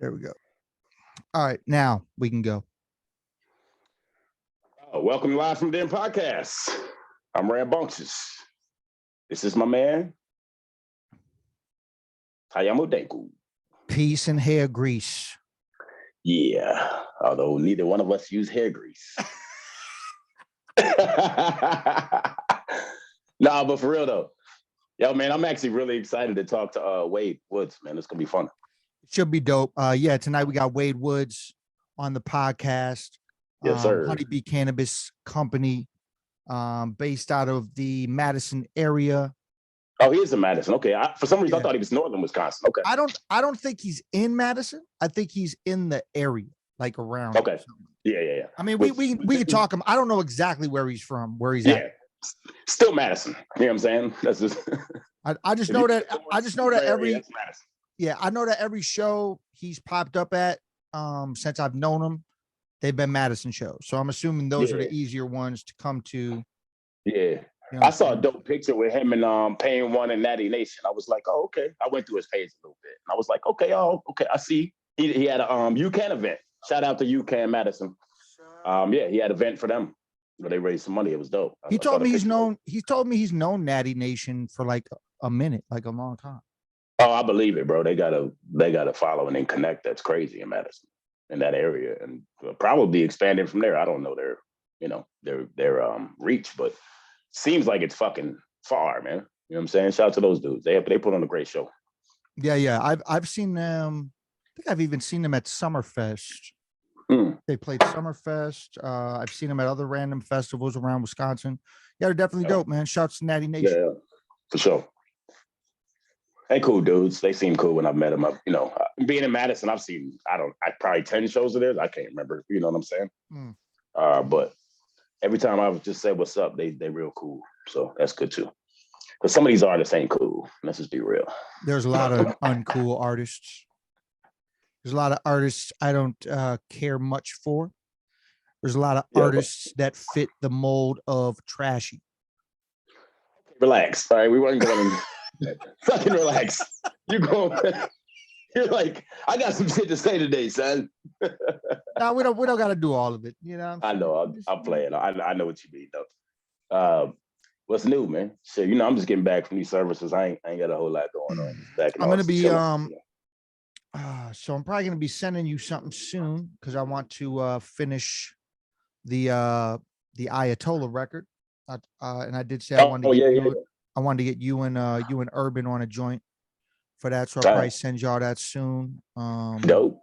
There we go. All right, now we can go. Welcome live from Den Podcast. I'm Rambunctious. This is my man, Hayamudenku. Peace and hair grease. Yeah, although neither one of us use hair grease. Nah, but for real though. Yo, man, I'm actually really excited to talk to Wade Woods, man. It's gonna be fun. It should be dope. Yeah, tonight we got Wade Woods on the podcast. Yes, sir. HoneyBee Cannabis Company, based out of the Madison area. Oh, he is in Madison. Okay. For some reason, I thought he was northern Wisconsin. Okay. I don't think he's in Madison. I think he's in the area, like around. Okay. Yeah. I mean, we can talk him. I don't know exactly where he's from, where he's at. Still Madison. You know what I'm saying? That's just I just know that I know that every show he's popped up at since I've known him, they've been Madison shows. So I'm assuming those are the easier ones to come to. Yeah. You know, I saw a dope picture with him and Payne One and Natty Nation. I was like, oh, okay. I went through his page a little bit. And I was like, okay, I see. He had a UCAN event. Shout out to UCAN Madison. He had an event for them where they raised some money. It was dope. He told me he's known Natty Nation for like a minute, like a long time. Oh, I believe it, bro. They got a following and connect that's crazy in Madison, in that area, and probably expanding from there. I don't know their reach, but seems like it's fucking far, man. You know what I'm saying? Shout out to those dudes. They put on a great show. Yeah. I've seen them. I think I've even seen them at Summerfest. They played Summerfest. I've seen them at other random festivals around Wisconsin. Yeah, they're definitely dope, man. Shouts to Natty Nation. Yeah, for sure. Hey, cool dudes. They seem cool when I met them. Being in Madison, I've seen probably 10 shows of theirs. I can't remember. You know what I'm saying? But every time I've just said what's up, they real cool. So that's good too. But some of these artists ain't cool. Let's just be real. There's a lot of uncool artists. There's a lot of artists I don't care much for. There's a lot of artists that fit the mold of trashy. Relax. All right, we weren't going to fucking relax. You're like, I got some shit to say today, son. No, we don't got to do all of it. You know. I know. I'm playing. I know what you mean though. What's new, man? Shit, I'm just getting back from these services. I ain't got a whole lot going on. I'm gonna be so I'm probably going to be sending you something soon because I want to finish the Ayatollah record. And I did say I wanted to get you and Urban on a joint for that. So I'll probably send y'all that soon. Dope.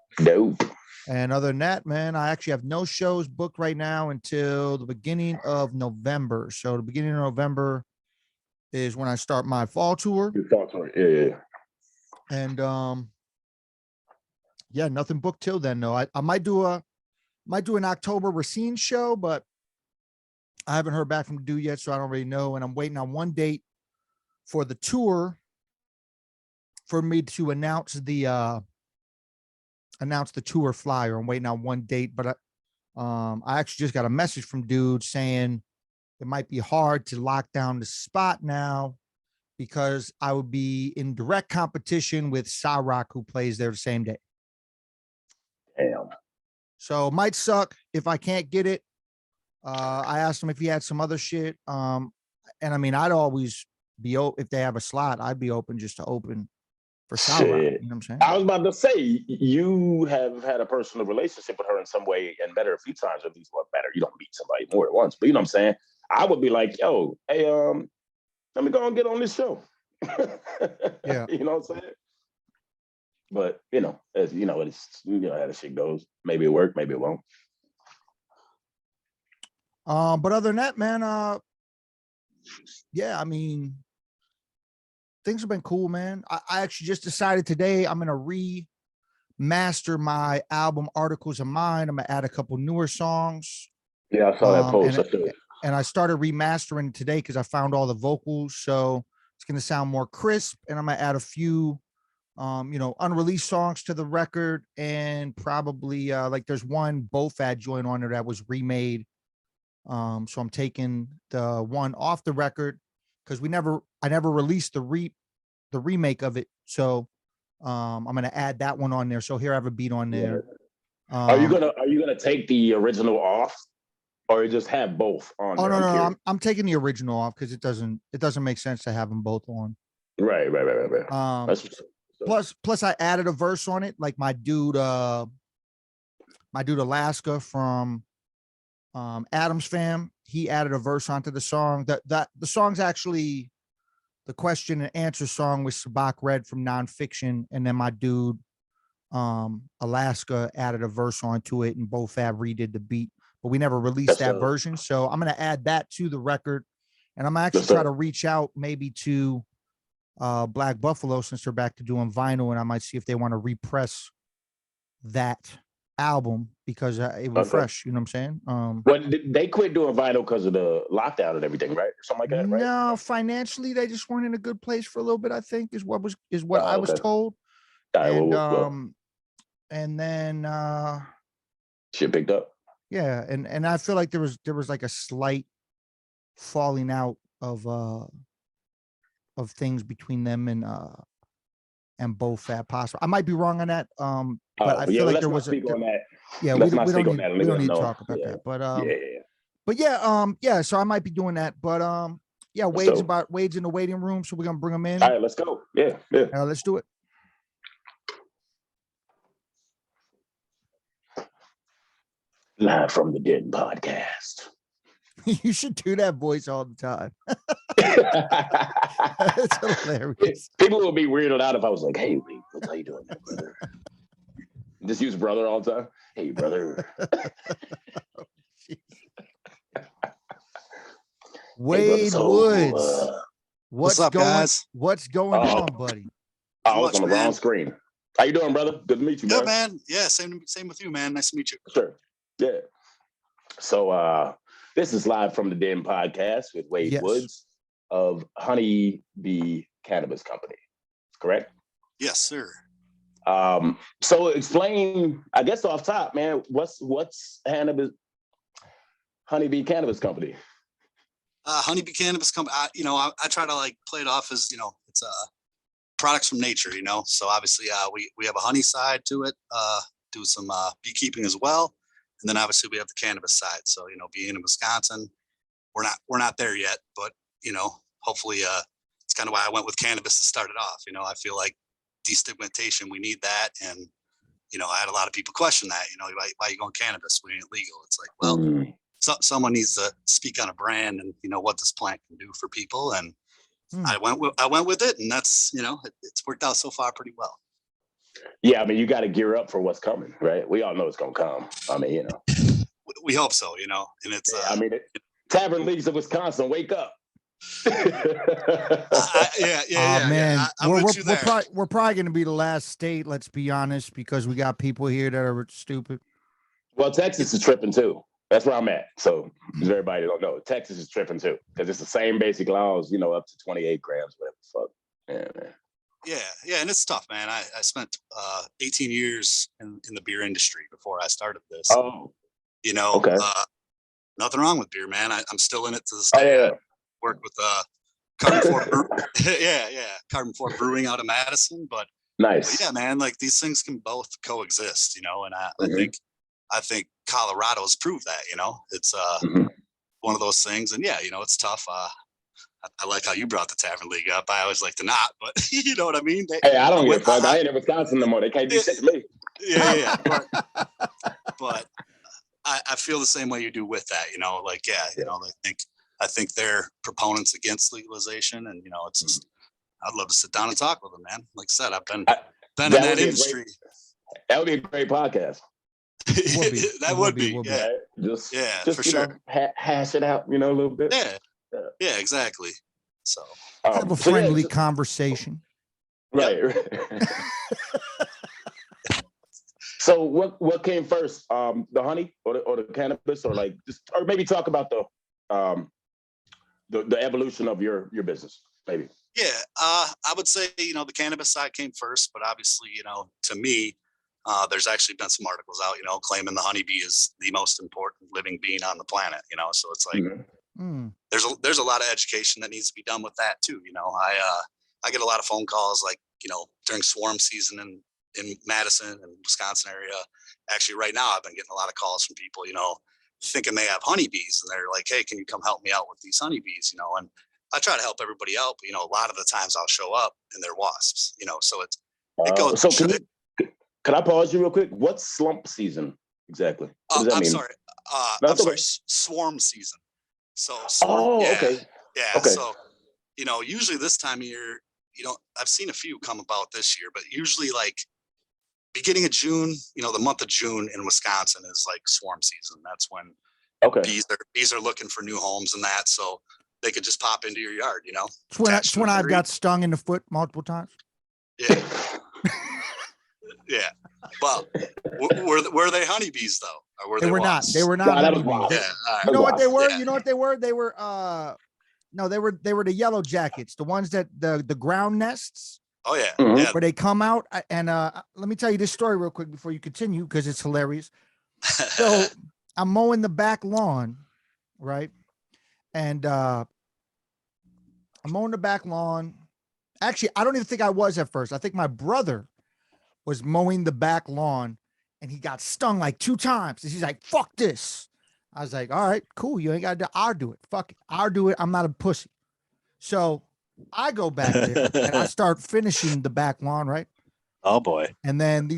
And other than that, man, I actually have no shows booked right now until the beginning of November. So the beginning of November is when I start my fall tour. Your fall tour, yeah. And yeah, nothing booked till then. No, I might do an October Racine show, but I haven't heard back from the dude yet, so I don't really know. And I'm waiting on one date for the tour for me to announce the tour flyer. I'm waiting on one date, but I actually just got a message from dude saying it might be hard to lock down the spot now because I would be in direct competition with Rock, who plays there the same day. Damn. So it might suck if I can't get it. I asked him if he had some other shit. And I mean, I'd always be open if they have a slot. I'd be open just to open for Rock. You know what I'm saying? I was about to say you have had a personal relationship with her in some way and met her a few times. At least better. You don't meet somebody more than once, but you know what I'm saying? I would be like, yo, hey, let me go and get on this show. Yeah. You know what I'm saying? But as it's how the shit goes. Maybe it worked, maybe it won't. But other than that, man, yeah, I mean, things have been cool, man. I actually just decided today I'm gonna remaster my album Articles of Mine. I'm gonna add a couple newer songs. Yeah, I saw that post. And I started remastering today because I found all the vocals, so it's gonna sound more crisp. And I'm gonna add a few unreleased songs to the record, and probably like there's one BoFat joint on there that was remade. So I'm taking the one off the record because I never released the remake of it. So I'm gonna add that one on there. So here I have a beat on there. Are you gonna take the original off, or just have both on? Oh there? no, I'm taking the original off because it doesn't make sense to have them both on. Right. Plus I added a verse on it, like my dude Alaska from Adam's Fam. He added a verse onto the song. The song's actually the question and answer song with Sabak Red from Nonfiction, and then my dude Alaska added a verse onto it, and Bo Fab redid the beat, but we never released that version. So I'm gonna add that to the record, and I'm actually try to reach out maybe to Black Buffalo, since they're back to doing vinyl, and I might see if they want to repress that album because it was fresh. You know what I'm saying? But they quit doing vinyl because of the lockdown and everything, right? Or something like that, right? No, financially they just weren't in a good place for a little bit. I think is what I was told. And and then shit picked up. Yeah, and I feel like there was like a slight falling out of things between them and Bo Fab possible. I might be wrong on that. But I feel like there was on that. Yeah, we don't need to talk about that. But yeah, so I might be doing that. But yeah, Wade's in the waiting room, so we're gonna bring him in. All right, let's go. Yeah. Let's do it. Live from the Den podcast. You should do that voice all the time. That's hilarious. People will be weirded out if I was like, "Hey, what's how you doing, brother?" Just use brother all the time. Hey, brother. Wade Woods. What's up, guys? What's going on, buddy? I was on the wrong screen. How you doing, brother? Good to meet you, man. Good, man. Yeah, same with you, man. Nice to meet you. Sure. Yeah. So this is Live from the Den podcast with Wade Woods of HoneyBee Cannabis Company. Correct? Yes, sir. So explain, I guess off top, man, what's HoneyBee Cannabis Company? HoneyBee Cannabis Company, I try to like play it off as, it's products from nature, so obviously we have a honey side to it, do some beekeeping as well. And then obviously we have the cannabis side. So, being in Wisconsin, we're not there yet, but, hopefully it's kind of why I went with cannabis to start it off. I feel like destigmatization, we need that. And, I had a lot of people question that, why are you going cannabis? We ain't legal. It's like, well, someone needs to speak on a brand and, what this plant can do for people. And I went with it, and that's, it's worked out so far pretty well. Yeah, I mean, you got to gear up for what's coming, right? We all know it's gonna come. I mean, we hope so, and it's. Tavern Leagues of Wisconsin, wake up. Man, we're probably going to be the last state. Let's be honest, because we got people here that are stupid. Well, Texas is tripping too. That's where I'm at. So, everybody don't know, Texas is tripping too because it's the same basic laws, up to 28 grams, whatever the fuck. Yeah, man. Yeah, and it's tough, man. I spent 18 years in the beer industry before I started this. Oh, okay. Nothing wrong with beer, man. I'm still in it to this day. Oh, yeah. I work with Carbon 4 Carbon 4 Brewing out of Madison, but nice. But yeah, man, like these things can both coexist, and I think Colorado's proved that, it's one of those things, and it's tough. I like how you brought the Tavern League up. I always like to not, but you know what I mean? Hey, I don't give a fuck. I ain't in Wisconsin no more. They can't do shit to me. Yeah. But I feel the same way you do with that, I think they're proponents against legalization, and it's just I'd love to sit down and talk with them, man. Like I said, I've been in that industry. That would be a great podcast. That would be. Just for sure. Hash it out, a little bit. Yeah, exactly. So have a friendly conversation. Right. So what came first? The honey or the cannabis, or or maybe talk about the evolution of your business, maybe. Yeah, I would say the cannabis side came first, but obviously to me, there's actually been some articles out claiming the honeybee is the most important living being on the planet. So it's like there's a lot of education that needs to be done with that too. I get a lot of phone calls, like, during swarm season in Madison and Wisconsin area. Actually, right now, I've been getting a lot of calls from people, thinking they have honeybees, and they're like, hey, can you come help me out with these honeybees? And I try to help everybody out, but, a lot of the times I'll show up and they're wasps, so it goes. So can I pause you real quick? What's slump season exactly? What does that mean? Sorry. No, I'm sorry. okay. Swarm season. So okay. Yeah. Okay. So, usually this time of year, I've seen a few come about this year, but usually like beginning of June, the month of June in Wisconsin is like swarm season. That's when bees are looking for new homes and that, so they could just pop into your yard, It's when I've got stung in the foot multiple times. Yeah. Yeah. Well, were they honeybees though? Or They were not. They were not. No, that was honeybees. wild. You know what they were? Yeah. You know what they were? They were no, they were the yellow jackets, the ones that the ground nests. Oh yeah. Mhm. Yeah. Where they come out. And let me tell you this story real quick before you continue, because it's hilarious. So I'm mowing the back lawn, right? And I'm mowing the back lawn. Actually, I don't even think I was at first. I think my brother was mowing the back lawn, and he got stung like 2 times. And he's like, fuck this. I was like, all right, cool. You ain't got to do it. I'll do it. Fuck it. I'll do it. I'm not a pussy. So I go back there and I start finishing the back lawn, right? Oh boy. And then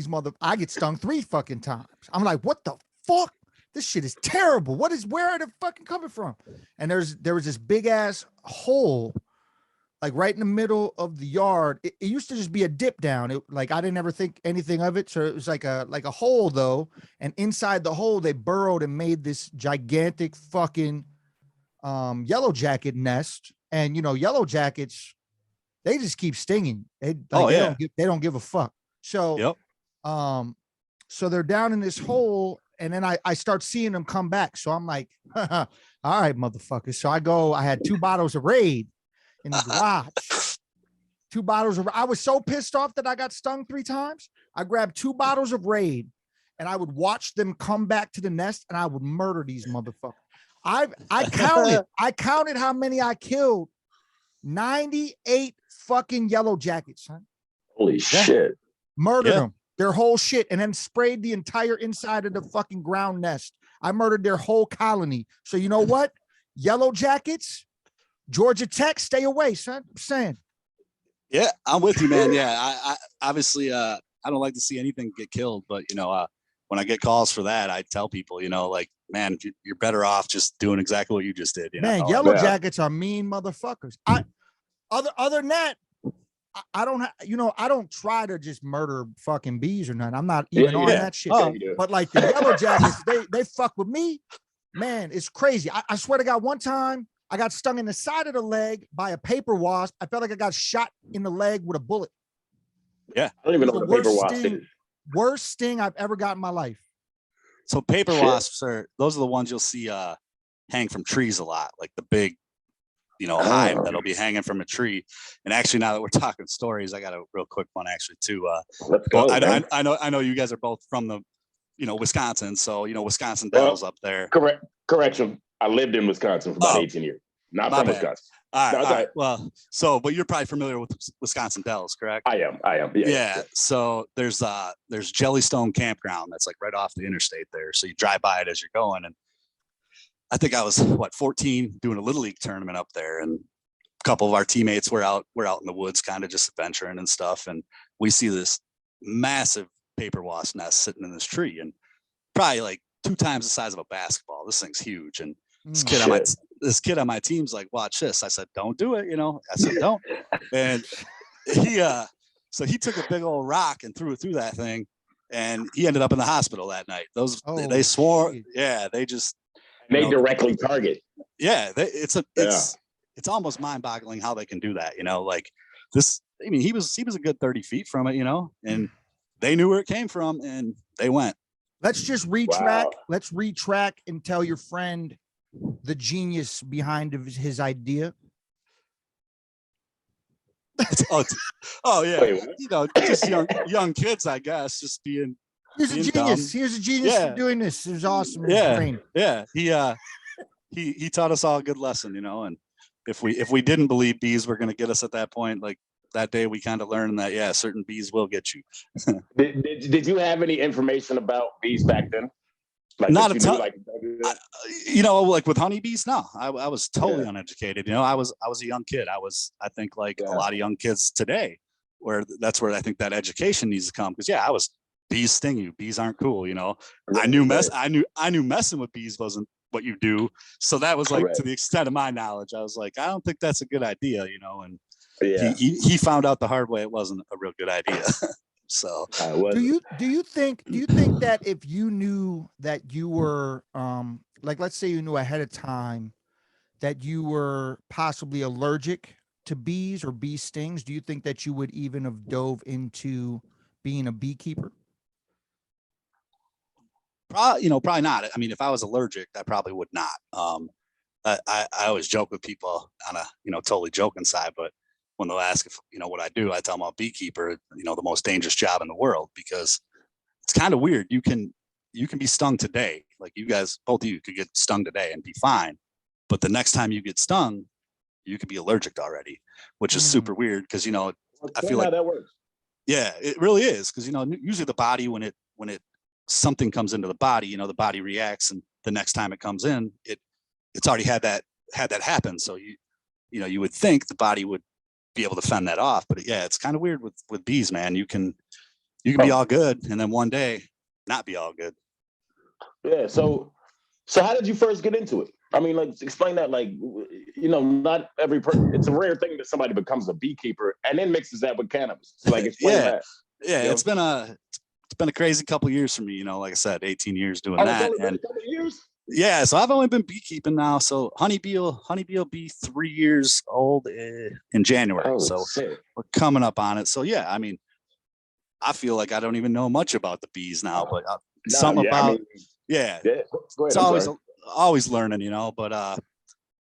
I get stung 3 fucking times. I'm like, what the fuck? This shit is terrible. Where are they fucking coming from? And there was this big ass hole, like right in the middle of the yard. It used to just be a dip down. I didn't ever think anything of it. So it was like a hole though. And inside the hole, they burrowed and made this gigantic fucking yellow jacket nest. And yellow jackets, they just keep stinging. They don't give a fuck. So, Yep. So they're down in this hole, and then I start seeing them come back. So I'm like, all right, motherfuckers. So I had 2 bottles of Raid in the garage. 2 bottles of, I was so pissed off that I got stung 3 times. I grabbed 2 bottles of Raid, and I would watch them come back to the nest, and I would murder these motherfuckers. I counted how many I killed. 98 fucking yellow jackets, son. Holy shit. Murdered them, their whole shit, and then sprayed the entire inside of the fucking ground nest. I murdered their whole colony. So you know what? Yellow jackets, Georgia Tech, stay away, son. I'm saying. Yeah, I'm with you, man. Yeah, I obviously I don't like to see anything get killed, but when I get calls for that, I tell people, like, man, you're better off just doing exactly what you just did. Man, yellow jackets are mean motherfuckers. Other than that, I don't try to just murder fucking bees or nothing. I'm not even on that shit. But like the yellow jackets, they fuck with me. Man, it's crazy. I swear to God, one time I got stung in the side of the leg by a paper wasp. I felt like I got shot in the leg with a bullet. Yeah. I don't even know what a paper wasp is. Worst sting I've ever got in my life. So paper wasps those are the ones you'll see hang from trees a lot, like the big, hive that'll be hanging from a tree. And actually, now that we're talking stories, I got a real quick one actually too. Let's go. I know you guys are both from the, Wisconsin, so Wisconsin Dells up there. Correction. I lived in Wisconsin for about 18 years. Not from Wisconsin. All right. Well, but you're probably familiar with Wisconsin Dells, correct? I am. Yeah. So there's Jellystone Campground that's like right off the interstate there. So you drive by it as you're going. And I think I was 14 doing a little league tournament up there, and a couple of our teammates were out in the woods, kind of just adventuring and stuff. And we see this massive paper wasp nest sitting in this tree, and probably like 2 times the size of a basketball. This thing's huge. And this kid on my team's like, watch this. I said, don't do it. I said, don't. And he took a big old rock and threw it through that thing, and he ended up in the hospital that night. They swore. Yeah. They just, they directly target. Yeah. It's almost mind boggling how they can do that. Like this, he was a good 30 feet from it, and they knew where it came from and they went. Let's just retrack. Wow. Let's retrack and tell your friend the genius behind his idea. Yeah. Just young kids, I guess, just being. He's a genius. Dumb. He was a genius for doing this. It was awesome. Yeah. He taught us all a good lesson, and if we didn't believe bees were going to get us at that point, like, that day we kind of learned that, yeah, certain bees will get you. Did you have any information about bees back then? Like Not that a you knew, ton. like Like with honeybees, no, I was totally Yeah. uneducated. I was a young kid. I think like a lot of young kids today, that's where I think that education needs to come. Because bees sting you. Bees aren't cool. I knew messing with bees wasn't what you do. So that was like, to the extent of my knowledge, I was like, I don't think that's a good idea. And he found out the hard way it wasn't a real good idea. So do you think that if you knew that you were like, let's say you knew ahead of time that you were possibly allergic to bees or bee stings, do you think that you would even have dove into being a beekeeper? probably not. I mean, if I was allergic, I probably would not. I always joke with people on a totally joking side, but when they'll ask if what I do, I tell them I'm a beekeeper. The most dangerous job in the world, because it's kind of weird. You can be stung today, like you guys, both of you could get stung today and be fine, but the next time you get stung, you could be allergic already, which is super weird. Because I feel like that works. Yeah, it really is, because usually the body, when it something comes into the body, the body reacts, and the next time it comes in, it's already had that happen. So you would think the body would be able to fend that off. But yeah, it's kind of weird with bees, man. You can be all good, and then one day not be all good. Yeah. So how did you first get into it? I mean, like, explain that. Like, not every it's a rare thing that somebody becomes a beekeeper and then mixes that with cannabis. So, like, explain that. Yeah, it's been a crazy couple years for me. Like I said, 18 years doing that. It's only been a couple years. Yeah, so I've only been beekeeping now. So honeybee will be 3 years old in January. Oh, so shit. We're coming up on it. So yeah, I mean, I feel like I don't even know much about the bees now, but something about Go ahead, it's always learning, But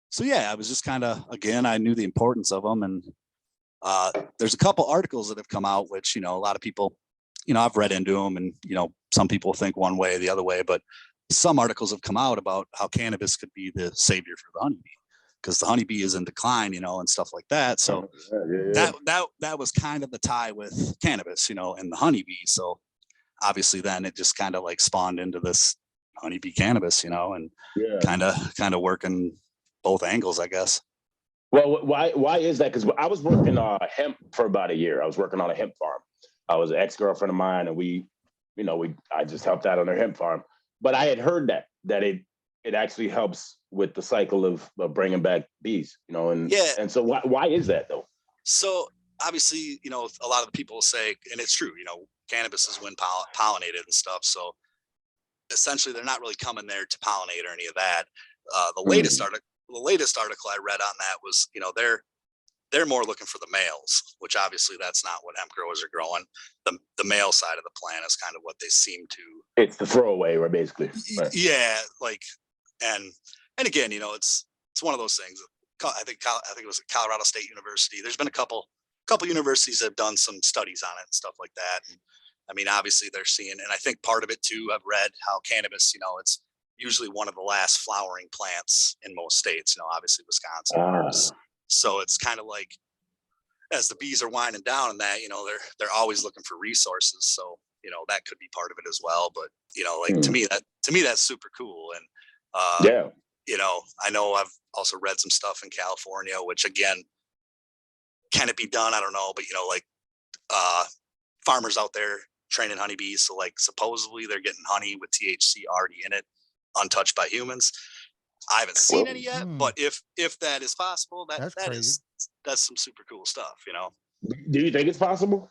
so yeah, I was just kind of, again, I knew the importance of them, and there's a couple articles that have come out, which a lot of people, I've read into them, and some people think one way or the other way, but some articles have come out about how cannabis could be the savior for the honeybee, because the honeybee is in decline, and stuff like that. So that was kind of the tie with cannabis, and the honeybee. So obviously then it just kind of like spawned into this HoneyBee Cannabis, and kind of working both angles, I guess. Well, why is that? Because I was working hemp for about a year. I was working on a hemp farm. I was an ex-girlfriend of mine, and I just helped out on their hemp farm. But I had heard that it actually helps with the cycle of bringing back bees, and so why is that though? So obviously, a lot of the people say, and it's true, cannabis is wind pollinated and stuff. So essentially they're not really coming there to pollinate or any of that. The latest article I read on that was, they're more looking for the males, which obviously that's not what hemp growers are growing. The male side of the plant is kind of what they seem to. It's the throwaway, right? Basically. Right. Yeah, like, and again, it's one of those things. I think it was at Colorado State University. There's been a couple universities that have done some studies on it and stuff like that. And I mean, obviously they're seeing, and I think part of it too, I've read how cannabis, it's usually one of the last flowering plants in most states, obviously Wisconsin. So it's kind of like, as the bees are winding down and that, they're always looking for resources. So, that could be part of it as well. But, to me, that's super cool. And, I know I've also read some stuff in California, which again, can it be done? I don't know, but farmers out there training honeybees. So like, supposedly they're getting honey with THC already in it, untouched by humans. I haven't seen any yet, but if that is possible, that's some super cool stuff, Do you think it's possible?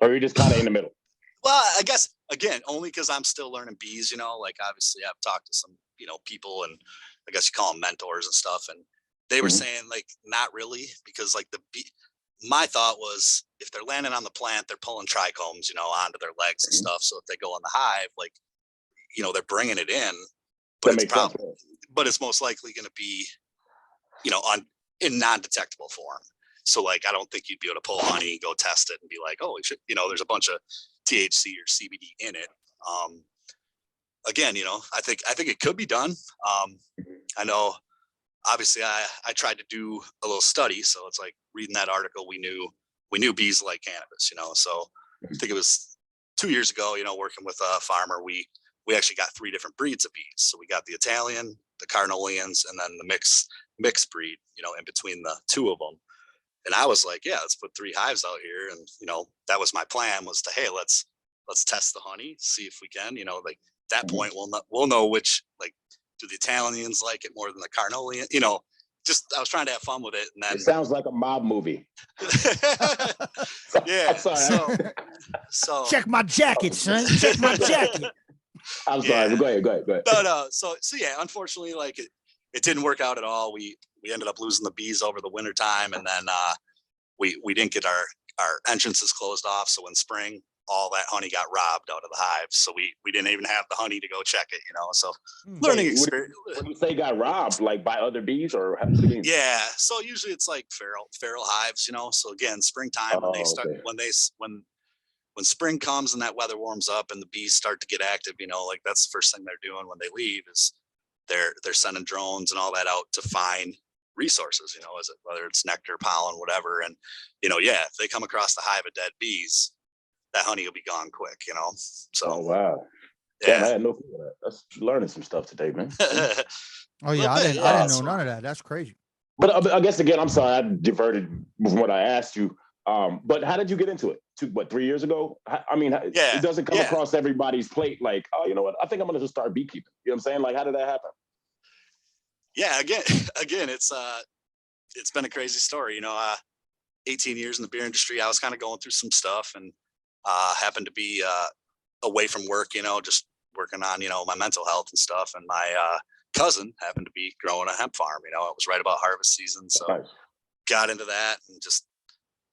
Or are you just kind of in the middle? Well, I guess, again, only because I'm still learning bees, like obviously I've talked to some, people, and I guess you call them mentors and stuff. And they were saying like, not really, because like my thought was, if they're landing on the plant, they're pulling trichomes, onto their legs and stuff. So if they go in the hive, like, they're bringing it in, but it's most likely going to be, in non-detectable form. So like, I don't think you'd be able to pull honey, go test it and be like, oh, there's a bunch of THC or CBD in it. Again, I think it could be done. I know obviously I tried to do a little study. So it's like reading that article, we knew bees like cannabis, So I think it was 2 years ago, working with a farmer, we actually got 3 different breeds of bees. So we got the Italian, the Carnolians, and then the mixed breed, in between the 2 of them. And I was like, yeah, let's put 3 hives out here. And, that was my plan, was to, hey, let's test the honey, see if we can, like at that point, we'll know which, like, do the Italians like it more than the Carnolian, just, I was trying to have fun with it. And then it sounds like a mob movie. yeah. So check my jacket, son. Check my jacket. I'm sorry. Go ahead. No. So yeah, unfortunately, like it didn't work out at all. We ended up losing the bees over the winter time, and then we didn't get our entrances closed off. So in spring, all that honey got robbed out of the hives. So we didn't even have the honey to go check it, So learning experience. When you say got robbed, like by other bees, or what do you mean? Yeah. So usually it's like feral hives, So again, springtime, when they start, when spring comes and that weather warms up and the bees start to get active, like that's the first thing they're doing when they leave is they're sending drones and all that out to find resources, whether it's nectar, pollen, whatever. And, if they come across the hive of dead bees, that honey will be gone quick, So, oh, wow. Yeah. Damn, I had no clue of that. That's learning some stuff today, man. Oh yeah, I didn't know none of that. That's crazy. But I guess again, I'm sorry, I diverted from what I asked you. But how did you get into it? 3 years ago? I mean, it doesn't come across everybody's plate like, oh, you know what? I think I'm going to just start beekeeping. You know what I'm saying? Like, how did that happen? Yeah, again, it's been a crazy story. 18 years in the beer industry, I was kind of going through some stuff and happened to be away from work, just working on, my mental health and stuff. And my cousin happened to be growing a hemp farm. It was right about harvest season. So got into that, and just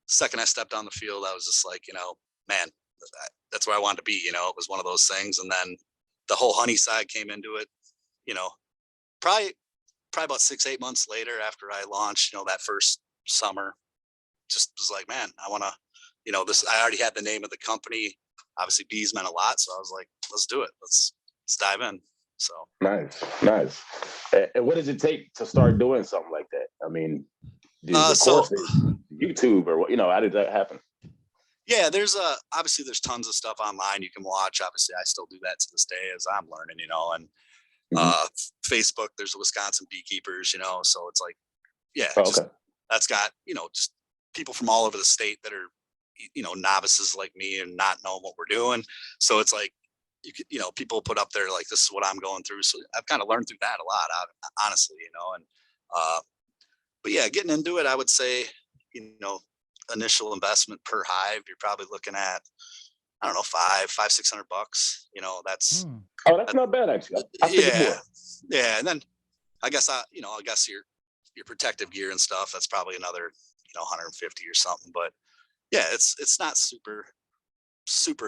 second I stepped on the field, I was just like, man, that's where I wanted to be. It was one of those things. And then the whole honey side came into it, probably about 6-8 months later after I launched, that first summer, just was like, man, I want to, this, I already had the name of the company. Obviously bees meant a lot. So I was like, let's do it. Let's dive in. So nice. And what does it take to start doing something like that? I mean, YouTube or what, how did that happen? Yeah, there's obviously there's tons of stuff online you can watch. Obviously I still do that to this day as I'm learning, and Facebook, there's the Wisconsin beekeepers, so it's like, that's got, just people from all over the state that are, novices like me and not knowing what we're doing. So it's like, people put up there like, this is what I'm going through. So I've kind of learned through that a lot, honestly, and but yeah, getting into it, I would say, initial investment per hive, you're probably looking at, I don't know, $500-$600. That's that's not bad actually. Yeah. And then I guess your protective gear and stuff, that's probably another, 150 or something. But yeah, it's not super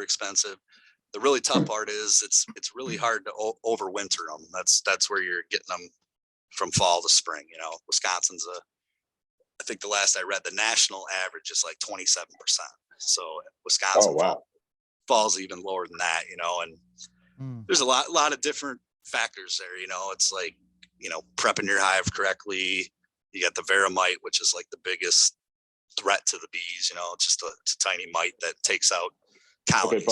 expensive. The really tough part is it's really hard to overwinter them. That's where you're getting them from fall to spring. Wisconsin's I think the last I read, the national average is like 27%. So Wisconsin falls even lower than that, and there's a lot of different factors there. It's like, prepping your hive correctly. You got the veramite, which is like the biggest threat to the bees. It's a tiny mite that takes out colonies.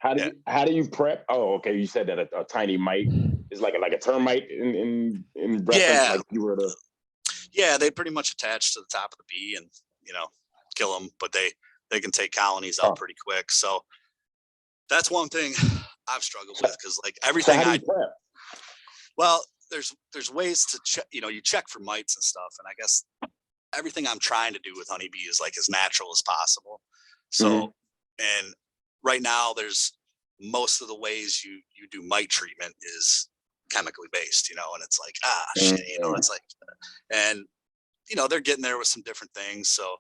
Okay, how do you prep? Oh, okay. You said that a tiny mite is like a termite in reference, like you were to. Yeah, they pretty much attach to the top of the bee and, kill them, but they can take colonies out pretty quick. So that's one thing I've struggled with, because like everything well, there's ways to check, you check for mites and stuff. And I guess everything I'm trying to do with honeybee is like as natural as possible. So, and right now there's most of the ways you do mite treatment is chemically based, and it's like, shit, it's like, and, they're getting there with some different things. So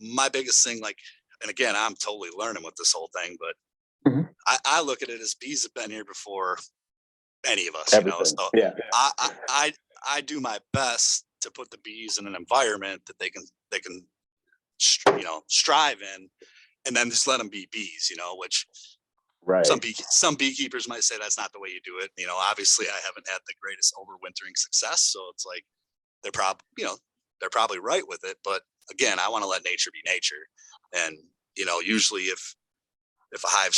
my biggest thing, like, and again, I'm totally learning with this whole thing, but I look at it as bees have been here before any of us, so I do my best to put the bees in an environment that they can strive in, and then just let them be bees, which some beekeepers might say that's not the way you do it. Obviously I haven't had the greatest overwintering success. So it's like, they're probably right with it. But again, I want to let nature be nature. And, usually if the hive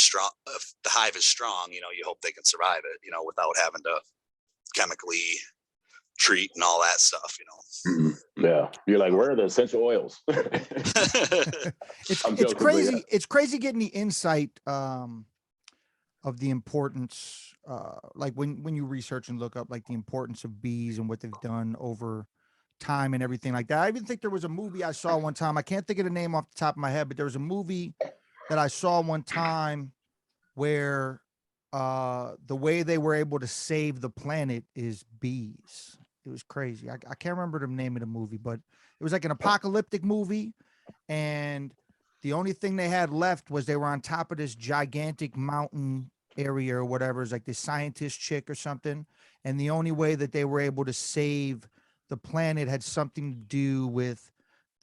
is strong, you hope they can survive it, without having to chemically treat and all that stuff, Yeah. You're like, where are the essential oils? It's crazy. It's crazy getting the insight of the importance, like when you research and look up like the importance of bees and what they've done over time and everything like that. I even think there was a movie I saw one time. I can't think of the name off the top of my head, but there was a movie that I saw one time where the way they were able to save the planet is bees. It was crazy. I can't remember the name of the movie, but it was like an apocalyptic movie, and the only thing they had left was they were on top of this gigantic mountain area or whatever. It's like this scientist chick or something. And the only way that they were able to save the planet had something to do with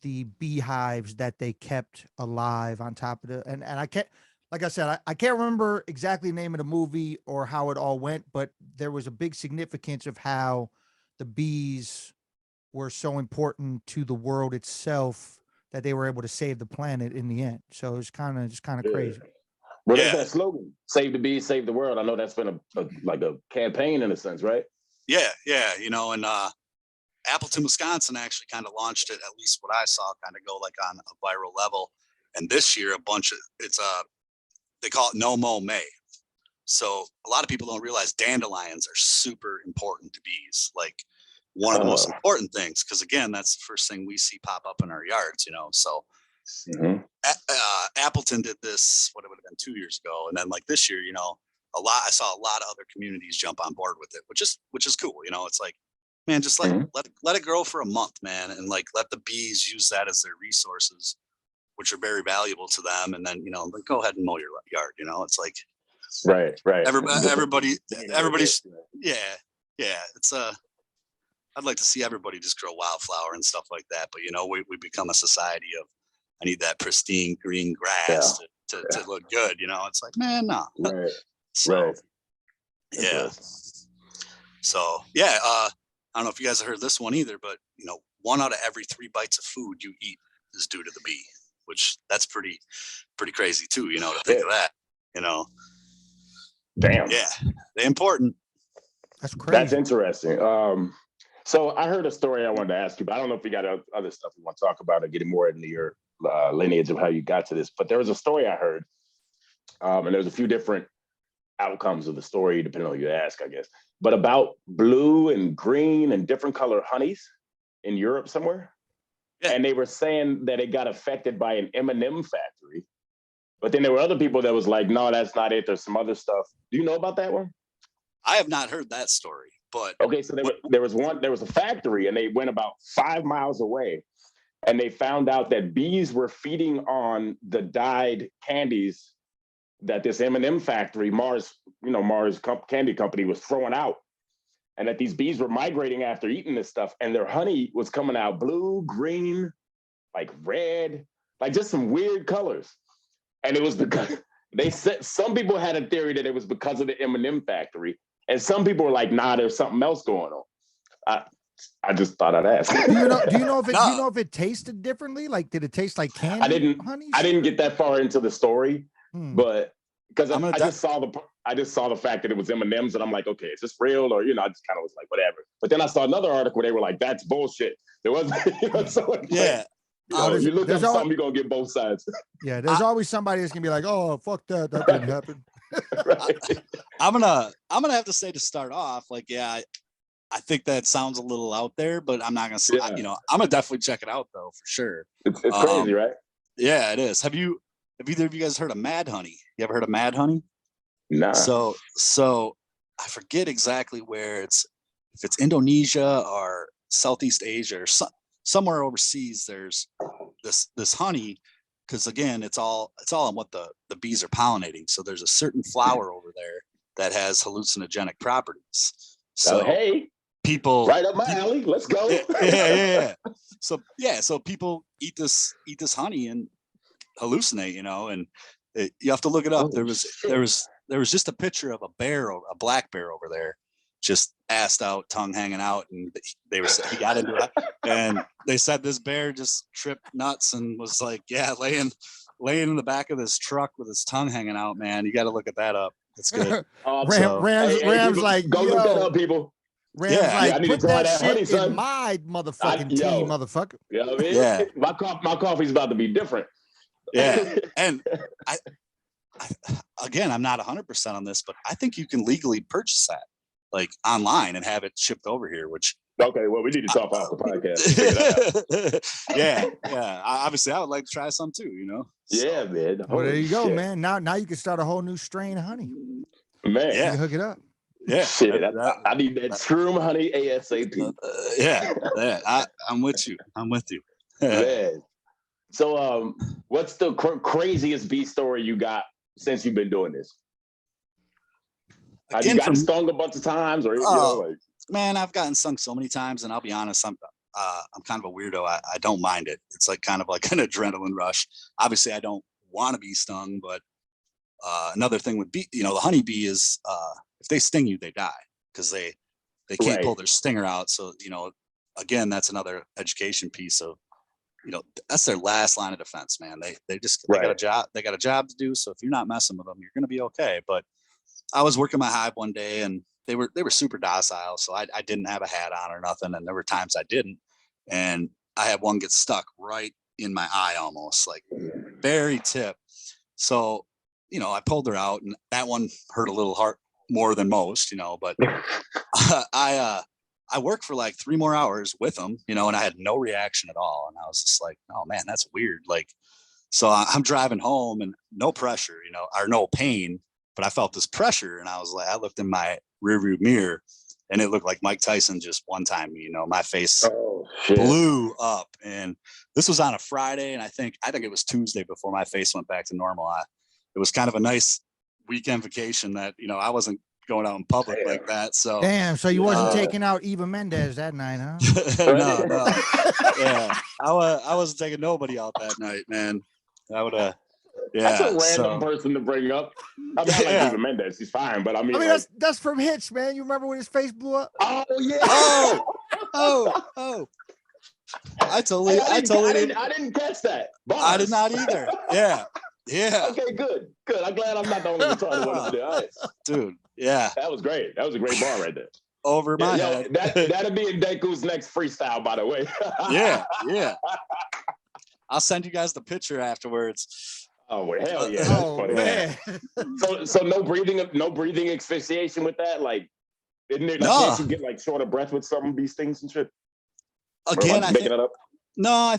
the beehives that they kept alive on top of it. And I can't, like I said, I can't remember exactly the name of the movie or how it all went, but there was a big significance of how the bees were so important to the world itself that they were able to save the planet in the end. So it was kind of crazy. Well, there's that slogan, save the bees, save the world. I know that's been a campaign in a sense, right? Yeah. And Appleton, Wisconsin actually kind of launched it, at least what I saw, kind of go like on a viral level. And this year, they call it No Mow May. So a lot of people don't realize dandelions are super important to bees. Like one of the most important things, because again, that's the first thing we see pop up in our yards, So Appleton did this, what it would have been 2 years ago. And then like this year, I saw a lot of other communities jump on board with it, which is cool. It's like, man, just let it grow for a month, man. And like, let the bees use that as their resources, which are very valuable to them. And then, go ahead and mow your yard, it's like, right. Everybody's, yeah. It's I'd like to see everybody just grow wildflower and stuff like that. But, we become a society of, I need that pristine green grass to look good. It's like, man, no. Right. So, yeah. So, yeah. I don't know if you guys have heard this one either, but, 1 out of every 3 bites of food you eat is due to the bee, which that's pretty crazy too, to think of that, Damn. Yeah. They're important. That's crazy. That's interesting. So I heard a story I wanted to ask you, but I don't know if you got other stuff you want to talk about or getting more into your lineage of how you got to this. But there was a story I heard, and there's a few different outcomes of the story, depending on who you ask, I guess. But about blue and green and different color honeys in Europe somewhere. Yeah. And they were saying that it got affected by an M&M factory. But then there were other people that was like, no, that's not it. There's some other stuff. Do you know about that one? I have not heard that story. But okay, so there was a factory, and they went about 5 miles away, and they found out that bees were feeding on the dyed candies that this M&M factory, Mars Candy Company, was throwing out, and that these bees were migrating after eating this stuff, and their honey was coming out blue, green, like red, like just some weird colors, and it was because they said some people had a theory that it was because of the M&M factory. And some people were like, nah, there's something else going on. I just thought I'd ask. Do you know if it tasted differently? Like, did it taste like candy? I didn't get that far into the story, but because I just saw the fact that it was M&Ms, and I'm like, okay, is this real? Or I just kind of was like, whatever. But then I saw another article where they were like, that's bullshit. There wasn't, so yeah. If you look up something, you're gonna get both sides. Yeah, there's always somebody that's gonna be like, oh, fuck that didn't happen. Right. I'm gonna have to say to start off, like, yeah, I think that sounds a little out there, but I'm not gonna say, I'm gonna definitely check it out though, for sure. It's crazy, right? Yeah, it is. Have either of you guys heard of Mad Honey? You ever heard of Mad Honey? Nah. So I forget exactly where if it's Indonesia or Southeast Asia or somewhere overseas. There's this honey. Because again, it's all on what the bees are pollinating. So there's a certain flower over there that has hallucinogenic properties. So hey, people right up my alley. Let's go. Yeah. So people eat this honey and hallucinate, and you have to look it up. There was just a picture of a black bear over there, just assed out, tongue hanging out, and he got into it, and they said this bear just tripped nuts and was like, yeah, laying in the back of this truck with his tongue hanging out. Man, you got to look at that up. It's good. Ram's people, like, go look that up, people. Ram's like, I need put to try that shit honey, son. in my motherfucking tea, motherfucker. You know what I mean? Yeah. My coffee's about to be different. Yeah. And I again, I'm not 100% on this, but I think you can legally purchase that like online and have it shipped over here, which. Okay, well, we need to talk off the podcast. Yeah. Obviously, I would like to try some too, Yeah, man. Well, there you go, man. Now you can start a whole new strain of honey. Man. You can hook it up. Yeah. Shit, I need that shroom honey ASAP. I'm with you. Man. So, what's the craziest bee story you got since you've been doing this? Have you gotten stung a bunch of times, or man, I've gotten stung so many times, and I'll be honest, I'm kind of a weirdo. I don't mind it. It's like kind of like an adrenaline rush. Obviously, I don't want to be stung, but another thing with bee, the honeybee is if they sting you, they die because they can't pull their stinger out. So again, that's another education piece of that's their last line of defense, man. They got a job. They got a job to do. So if you're not messing with them, you're gonna be okay. But I was working my hive one day, and they were super docile. So I didn't have a hat on or nothing, and there were times I didn't. And I had one get stuck right in my eye, almost like very tip. So I pulled her out, and that one hurt a little hard more than most, but I worked for like 3 more hours with them, and I had no reaction at all. And I was just like, oh man, that's weird. Like, so I'm driving home and no pressure, or no pain, but I felt this pressure. And I was like, I looked in my rearview mirror, and it looked like Mike Tyson just one time, my face blew up. And this was on a Friday. And I think it was Tuesday before my face went back to normal. It was kind of a nice weekend vacation that, I wasn't going out in public like that. So so you wasn't taking out Eva Mendes that night, huh? No. Yeah. I wasn't taking nobody out that night, man. I would have. Yeah. That's a random person to bring up. I mean, I like Eva Mendes. He's fine, but I mean that's from Hitch, man. You remember when his face blew up? Oh yeah. Oh. I didn't catch that. Bars. I did not either. Yeah. Okay, good. I'm glad I'm not the only retarded one to do it. Dude, yeah. That was great. That was a great bar right there. Over my head. That'll be in Deku's next freestyle, by the way. Yeah. I'll send you guys the picture afterwards. Oh well, hell yeah! That's funny. Man. So no breathing asphyxiation with that. Like, isn't it? Like, can't you get like short of breath with some of these things and shit? Again, I making it up. No,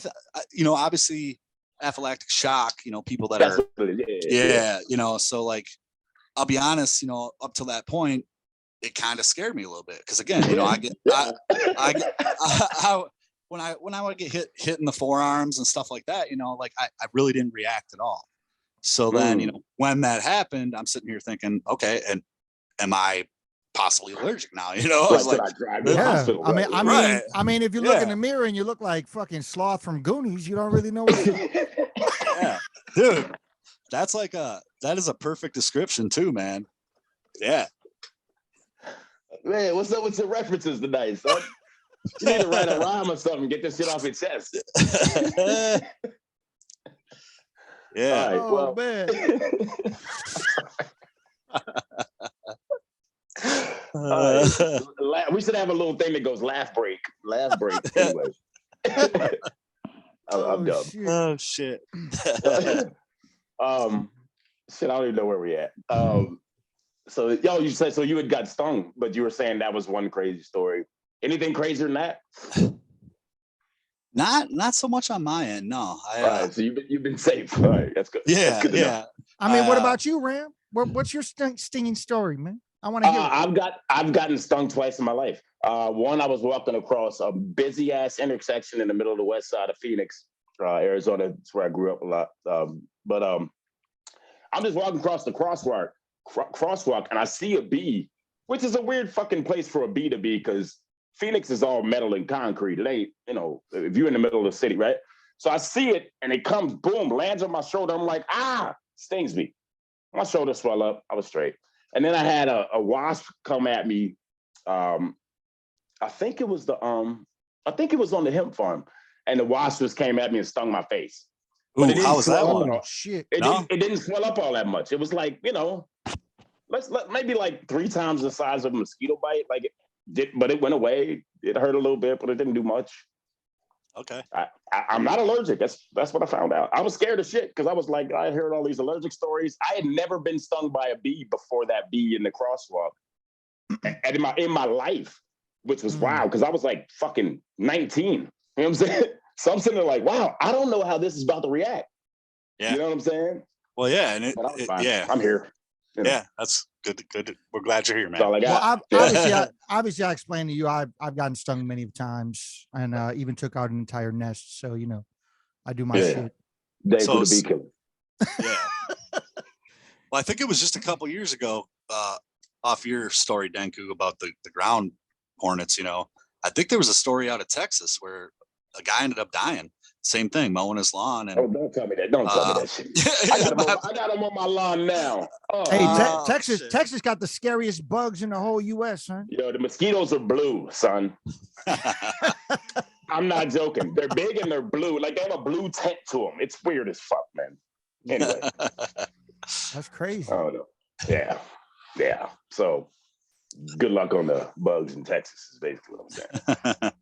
obviously anaphylactic shock. People that are so like, I'll be honest. Up to that point, it kind of scared me a little bit because again, when I would get hit in the forearms and stuff like that, like I really didn't react at all. So then, when that happened, I'm sitting here thinking, okay, and am I possibly allergic now? I was like, I mean, if you look in the mirror and you look like fucking Sloth from Goonies, you don't really know what to do. Yeah, dude, that is a perfect description too, man. Yeah. Man, what's up with your references tonight, son? You need to write a rhyme or something, get this shit off your chest. Yeah. All right, man. We should have a little thing that goes laugh break. Laugh break. Anyway. I'm dumb. Shit. Shit, I don't even know where we at. So you said you had got stung, but you were saying that was one crazy story. Anything crazier than that? Not so much on my end, no. All right, so you've been safe. All right, that's good. Yeah, that's good to know. I mean, what about you, Ram? What's your stinging story, man? I want to hear it. I've gotten stung twice in my life. One, I was walking across a busy ass intersection in the middle of the west side of Phoenix, Arizona. That's where I grew up a lot. But I'm just walking across the crosswalk, and I see a bee, which is a weird fucking place for a bee to be because Phoenix is all metal and concrete. It ain't, if you're in the middle of the city, right? So I see it, and it comes, boom, lands on my shoulder. I'm like, stings me. My shoulder swell up. I was straight. And then I had a wasp come at me I think it was I think it was on the hemp farm, and the wasp just came at me and stung my face. But Ooh, how was that one? Shit. It didn't swell up all that much. It was like, maybe like 3 times the size of a mosquito bite. Like but it went away. It hurt a little bit, but it didn't do much. Okay. I'm not allergic. That's what I found out. I was scared of shit because I was like, I heard all these allergic stories. I had never been stung by a bee before that bee in the crosswalk, and in my life, which was wild because I was like fucking 19. You know what I'm saying? So I'm sitting there like, wow, I don't know how this is about to react. Yeah. You know what I'm saying? Well, yeah, and yeah, I'm here. Yeah, that's good. Good. We're glad you're here, man. That's all I got. Well, obviously, I explained to you, I've gotten stung many times, and even took out an entire nest. So I do my shit. Day for the bee killer. Yeah. Well, I think it was just a couple years ago, off your story, Denku, about the ground hornets. I think there was a story out of Texas where a guy ended up dying. Same thing, mowing his lawn. And don't tell me that. Don't tell me that shit. I got him on my lawn now. Oh, hey, Texas got the scariest bugs in the whole U.S., son. Yo, the mosquitoes are blue, son. I'm not joking. They're big and they're blue. Like they have a blue tint to them. It's weird as fuck, man. Anyway. That's crazy. Oh, no. Yeah. So good luck on the bugs in Texas is basically what I'm saying.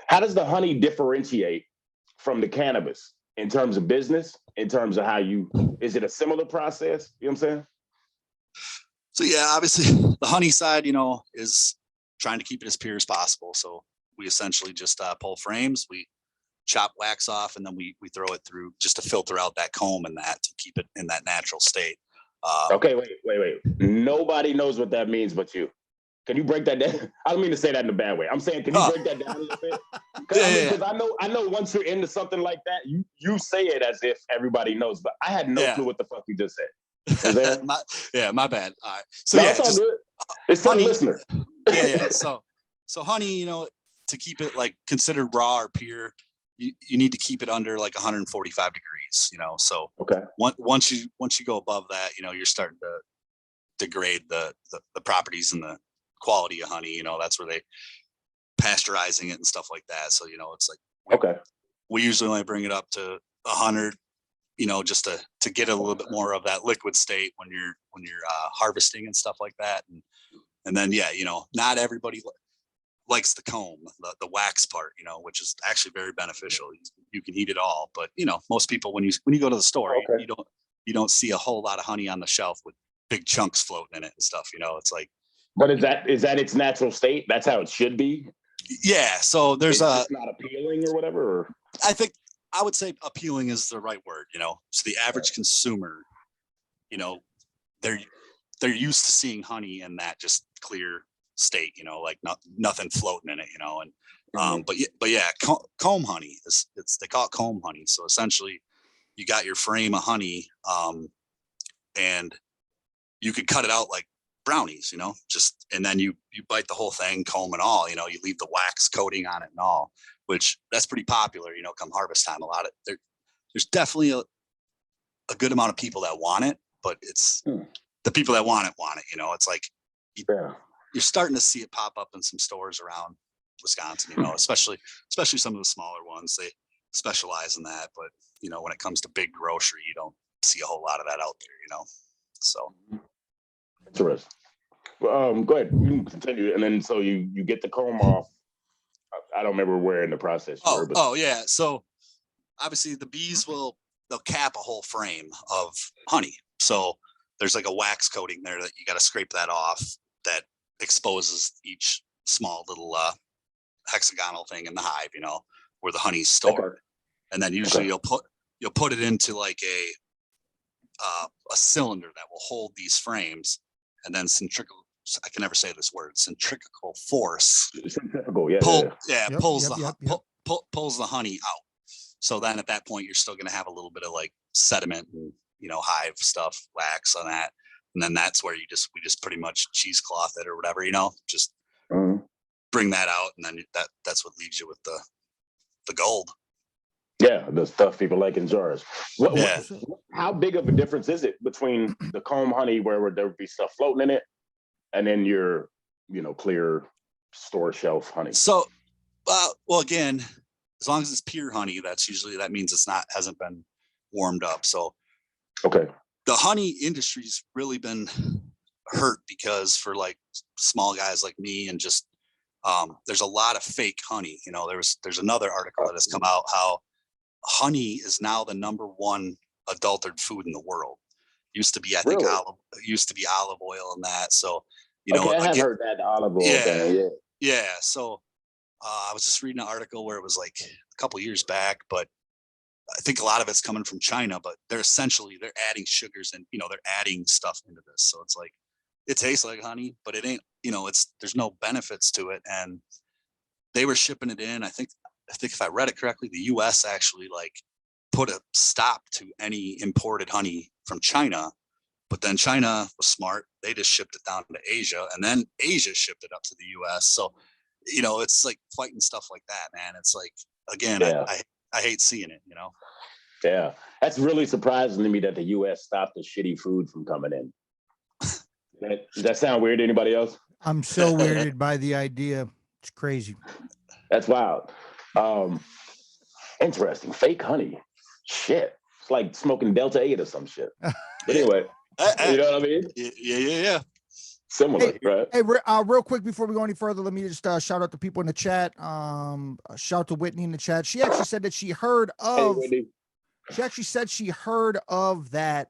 How does the honey differentiate from the cannabis in terms of business, in terms of is it a similar process? You know what I'm saying? So yeah, obviously the honey side, is trying to keep it as pure as possible. So we essentially just pull frames, we chop wax off, and then we throw it through just to filter out that comb and that to keep it in that natural state. Okay, wait. Nobody knows what that means but you. Can you break that down? I don't mean to say that in a bad way. I'm saying, can you break that down a little bit? Because I know once you're into something like that, you say it as if everybody knows, but I had no clue what the fuck you just said. My bad. All right. So no, it's all good. It's for the listener. Yeah. So honey, to keep it like considered raw or pure, you need to keep it under like 145 degrees. So okay. Once you go above that, you're starting to degrade the properties and the quality of honey. That's where they pasteurizing it and stuff like that. So it's like we usually only bring it up to 100, just to get a little bit more of that liquid state when you're harvesting and stuff like that. And then not everybody likes the comb, the wax part, which is actually very beneficial. You can eat it all, but most people when you go to the store, you don't see a whole lot of honey on the shelf with big chunks floating in it and stuff. It's like. But is that its natural state? That's how it should be. Yeah. So there's it's not appealing or whatever. Or? I think I would say appealing is the right word. So the average consumer, they're used to seeing honey in that just clear state. Like nothing floating in it. And but yeah, comb honey they call it comb honey. So essentially, you got your frame of honey, and you could cut it out like brownies, and then you bite the whole thing, comb and all, you leave the wax coating on it and all, which that's pretty popular, come harvest time. A lot of there's definitely a good amount of people that want it, but it's the people that want it. It's like you're starting to see it pop up in some stores around Wisconsin, especially some of the smaller ones. They specialize in that, but when it comes to big grocery, you don't see a whole lot of that out there, so. Interesting. Well, go ahead. You can continue, and then so you get the comb off. I don't remember where in the process. Yeah. So obviously the bees they'll cap a whole frame of honey. So there's like a wax coating there that you got to scrape that off that exposes each small little hexagonal thing in the hive, where the honey's stored. And then usually you'll put it into like a cylinder that will hold these frames. And then I can never say this word, centrifugal force. Pulls the honey out. So then at that point, you're still going to have a little bit of like sediment and, hive stuff, wax on that. And then that's where we just pretty much cheesecloth it or whatever, just bring that out. And then that's what leaves you with the gold. Yeah, the stuff people like in jars. Yeah. How big of a difference is it between the comb honey where there would be stuff floating in it and then your, clear store shelf honey? So, well, again, as long as it's pure honey, that means hasn't been warmed up. So, okay, the honey industry's really been hurt because for like small guys like me and just there's a lot of fake honey. There's another article that has come out how honey is now the number one adulterated food in the world. Used to be, I think, really? olive oil and that. So, Okay, I have heard that olive oil thing. Yeah. So I was just reading an article where it was like a couple years back, but I think a lot of it's coming from China, but they're adding sugars and, they're adding stuff into this. So it's like, it tastes like honey, but it ain't, there's no benefits to it. And they were shipping it in. I think if I read it correctly, the US actually like put a stop to any imported honey from China, but then China was smart. They just shipped it down to Asia and then Asia shipped it up to the US. So, it's like fighting stuff like that, man. It's like, again, I hate seeing it, Yeah, that's really surprising to me that the U.S. stopped the shitty food from coming in. Does that sound weird to anybody else? I'm so weirded by the idea. It's crazy. That's wild. Interesting. Fake honey. Shit. It's like smoking Delta 8 or some shit. But anyway, you know what I mean? Yeah. Similar, right? Hey, real quick before we go any further, let me just shout out to people in the chat. Shout to Whitney in the chat. She actually said that she heard of. Hey, she actually said she heard of that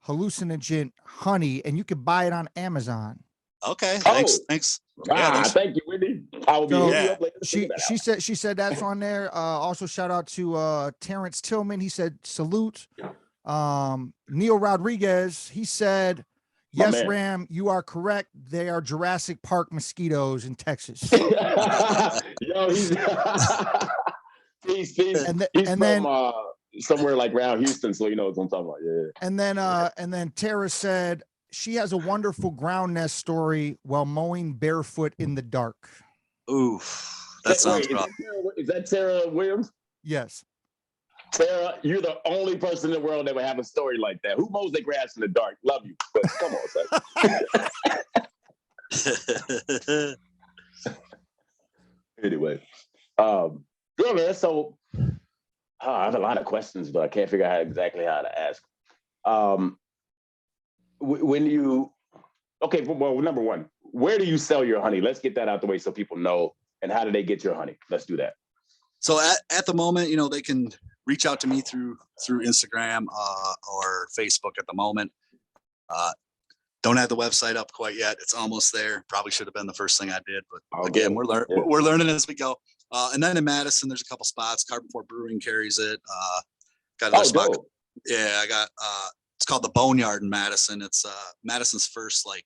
hallucinogen honey, and you can buy it on Amazon. Okay, thanks. Thanks. Thank you, Whitney. I will be hitting you up later. She said that's on there. Also, shout out to Terrence Tillman. He said salute. Neil Rodriguez. He said. Yes, Ram, you are correct. They are Jurassic Park mosquitoes in Texas. Yo, he's from somewhere like around Houston, so you know what I'm talking about. Yeah. And then Tara said she has a wonderful ground nest story while mowing barefoot in the dark. Oof, that sounds rough. Is that Tara Williams? Yes. Tara, you're the only person in the world that would have a story like that. Who mows their grass in the dark? Love you, but come on, son. Anyway, yeah, man. So I have a lot of questions, but I can't figure out exactly how to ask. Well, number one, where do you sell your honey? Let's get that out the way so people know. And how do they get your honey? Let's do that. So at the moment, they can reach out to me through Instagram or Facebook at the moment. Don't have the website up quite yet. It's almost there. Probably should have been the first thing I did, but again, we're learning as we go. And then in Madison, there's a couple spots. Carbon 4 Brewing carries it. Got another spot. Dope. Yeah, I got. It's called the Boneyard in Madison. It's Madison's first like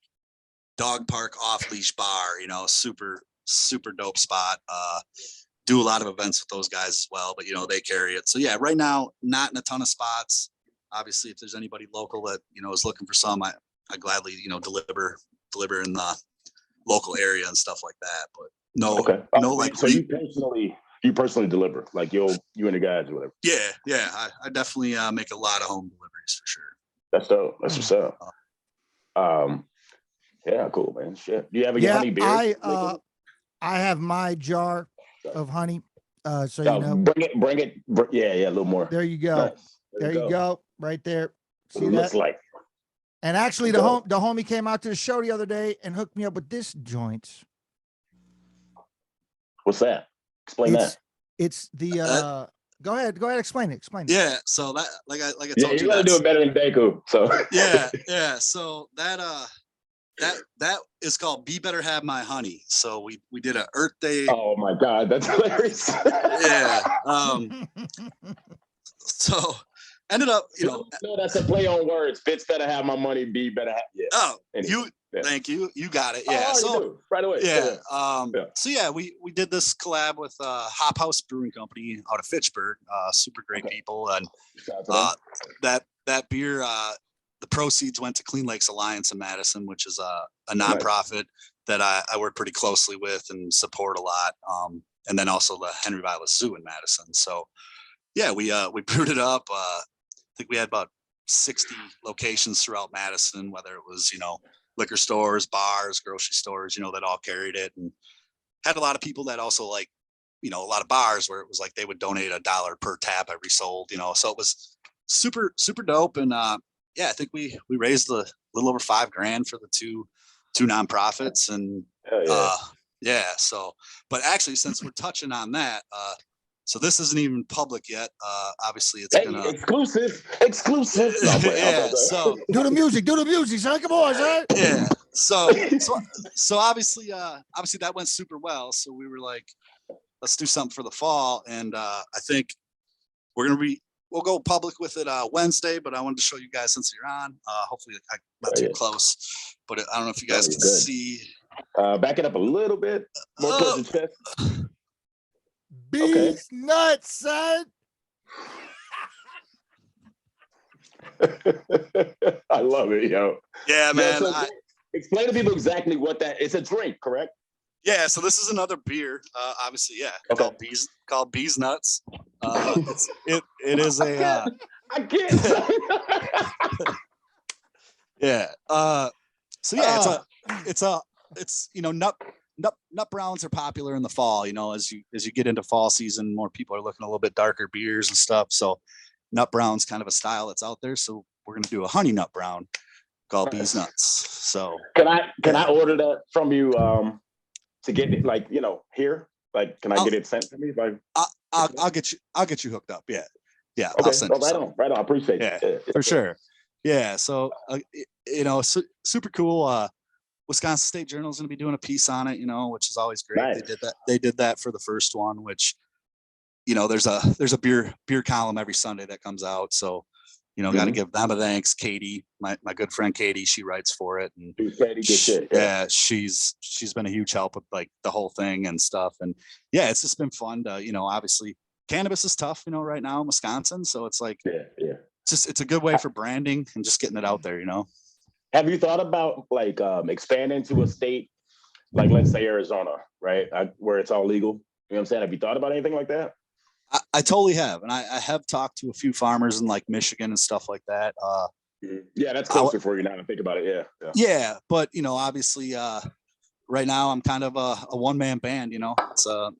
dog park off leash bar. Super dope spot. Do a lot of events with those guys as well, but they carry it. So yeah, right now, not in a ton of spots. Obviously, if there's anybody local that is looking for some, I gladly deliver in the local area and stuff like that. But so you personally deliver, like you and the guys or whatever. Yeah, I definitely make a lot of home deliveries for sure. That's dope. That's what's up. Yeah, cool, man. Shit. Do you have a honey beer? I have my jar of honey. So bring it. Yeah, a little more. There you go. Nice. There you go. Right there. See what it looks like. And actually, the homie came out to the show the other day and hooked me up with this joint. What's that? Explain that. It's the go ahead, explain it. Yeah, so that like I told you, you gotta do it better than Deku. So yeah. So that is called Be Better Have My Honey. So we did an Earth Day. Oh my God, that's hilarious. Yeah. So ended up, no, that's a play on words. Bitch better have my money. Be better have. Yeah. Oh, anyway, thank you. You got it. Yeah. So right away. Yeah. So yeah, we did this collab with Hop House Brewing Company out of Fitchburg. Super great people, and that beer. The proceeds went to Clean Lakes Alliance in Madison, which is a nonprofit that I work pretty closely with and support a lot. And then also the Henry Vilas Zoo in Madison. So yeah, we brewed it up. I think we had about 60 locations throughout Madison, whether it was, liquor stores, bars, grocery stores, that all carried it, and had a lot of people that also like, a lot of bars where it was like they would donate $1 per tap every sold, so it was super, super dope. And yeah, I think we raised a little over $5,000 for the two nonprofits. And yeah, so, but actually, since we're touching on that, so this isn't even public yet. Obviously, it's gonna exclusive. Yeah, so do the music, son. Come on, son. Yeah, so obviously that went super well. So we were like, let's do something for the fall, and I think we'll go public with it Wednesday. But I wanted to show you guys since you're on. Hopefully, I'm not too close, but I don't know if you guys can see. Back it up a little bit more towards the chest. Beast nuts, son. I love it, yo. Yeah, man. So explain to people exactly what that. It's a drink, correct? Yeah. So this is another beer. Obviously, yeah. Okay. Called Bees Nuts. It is a. I get. Yeah. So yeah, it's nut browns are popular in the fall, as you get into fall season, more people are looking a little bit darker beers and stuff. So nut brown's kind of a style that's out there. So we're going to do a honey nut brown called Bees Nuts. So can I order that from you to get it, like, here? Like, can I get it sent to me? I'll get you hooked up. Yeah. Yeah. Okay. I'll send you right on. I appreciate it. Yeah, for sure. Yeah. So, super cool. Wisconsin State Journal is going to be doing a piece on it, which is always great. Nice. They did that for the first one, which, there's a beer column every Sunday that comes out. So, got to give them a thanks. Katie, my good friend Katie, she writes for it, and she's been a huge help with like the whole thing and stuff. And yeah, it's just been fun to, obviously cannabis is tough, right now in Wisconsin. So it's like, it's a good way for branding and just getting it out there, Have you thought about like expanding to a state like, let's say Arizona, right, where it's all legal? You know what I'm saying? Have you thought about anything like that? I totally have, and I have talked to a few farmers in like Michigan and stuff like that. Yeah, that's closer for you now to think about it. Yeah, but obviously, right now I'm kind of a one-man band. It's don't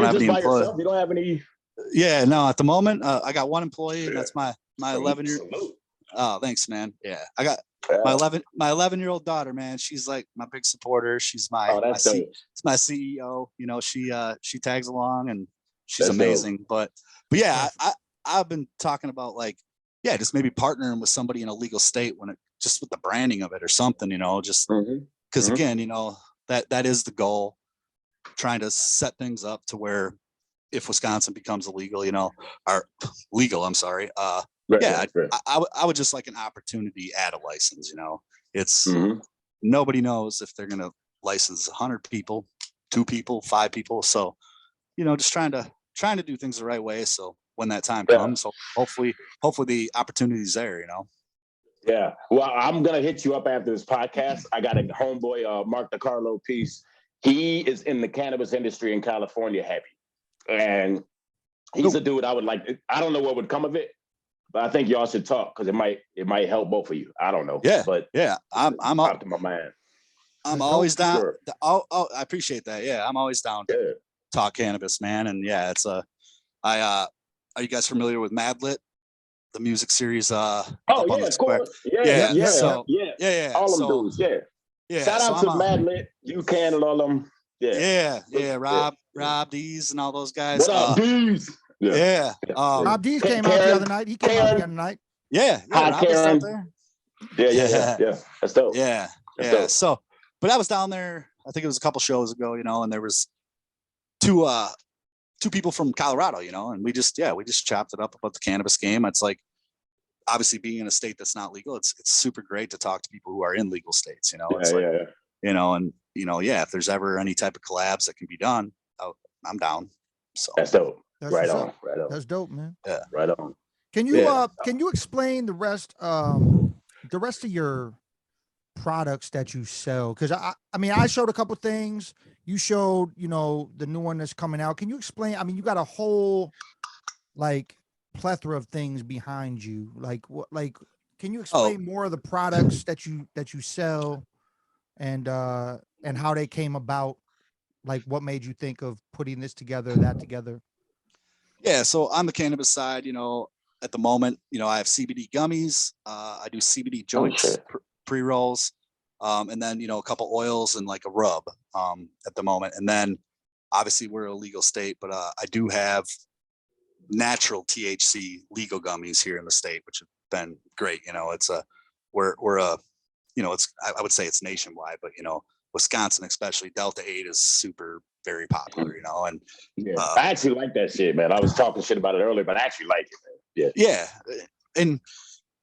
have any employees. You don't have any. Yeah, no. At the moment, I got one employee, and that's my 11-year. Oh, thanks, man. Yeah, I got my 11-year-old daughter, man. She's like my big supporter. She's my CEO. She tags along, and she's amazing. But yeah, I've been talking about like, just maybe partnering with somebody in a legal state when it just with the branding of it or something, just because again, that is the goal, trying to set things up to where if Wisconsin becomes illegal, or legal, I'm sorry. I would just like an opportunity at a license, it's nobody knows if they're going to license 100 people, 2 people, 5 people. So, just trying to do things the right way. So when that time comes, so hopefully the opportunity's there, Yeah. Well, I'm going to hit you up after this podcast. I got a homeboy, Mark DiCarlo piece. He is in the cannabis industry in California heavy. And he's a dude I would like. I don't know what would come of it, but I think y'all should talk because it might help both of you. I don't know. Yeah. But yeah, I'm up to my man. I'm always down. Sure. I appreciate that. Yeah, I'm always down to talk cannabis, man. And yeah, it's are you guys familiar with Madlit, the music series? Of course. Yeah. All them dudes. Yeah. Shout out to Madlit, you can and all them. Yeah. Rob D's and all those guys. What up, D's? Yeah. Rob D's came out the other night. He came out the other night. Yeah. Rob was out there. Yeah. That's dope. Yeah. So, but I was down there. I think it was a couple shows ago, and there was two people from Colorado, and we just chopped it up about the cannabis game. It's like, obviously being in a state that's not legal, it's super great to talk to people who are in legal states, if there's ever any type of collabs that can be done, I'm down. So that's dope. Right on. That's dope, man. Yeah. Right on. Can you explain the rest of your products that you sell? Because I showed a couple things. You showed, the new one that's coming out. Can you explain? I mean, you got a whole like plethora of things behind you. Like what? Like, can you Oh, explain more of the products that you sell, and how they came about? Like, what made you think of putting this together, that together? yeah. So on the cannabis side, at the moment, I have CBD gummies. I do CBD Oh joints, shit. pre-rolls, and then, a couple oils and like a rub at the moment. And then obviously we're a legal state, but I do have natural THC legal gummies here in the state, which have been great. We're a, it's, I would say it's nationwide, but Wisconsin, especially Delta 8 is super, very popular, and Yeah, I actually like that shit, man. I was talking shit about it earlier, but I actually like it, man. Yeah. And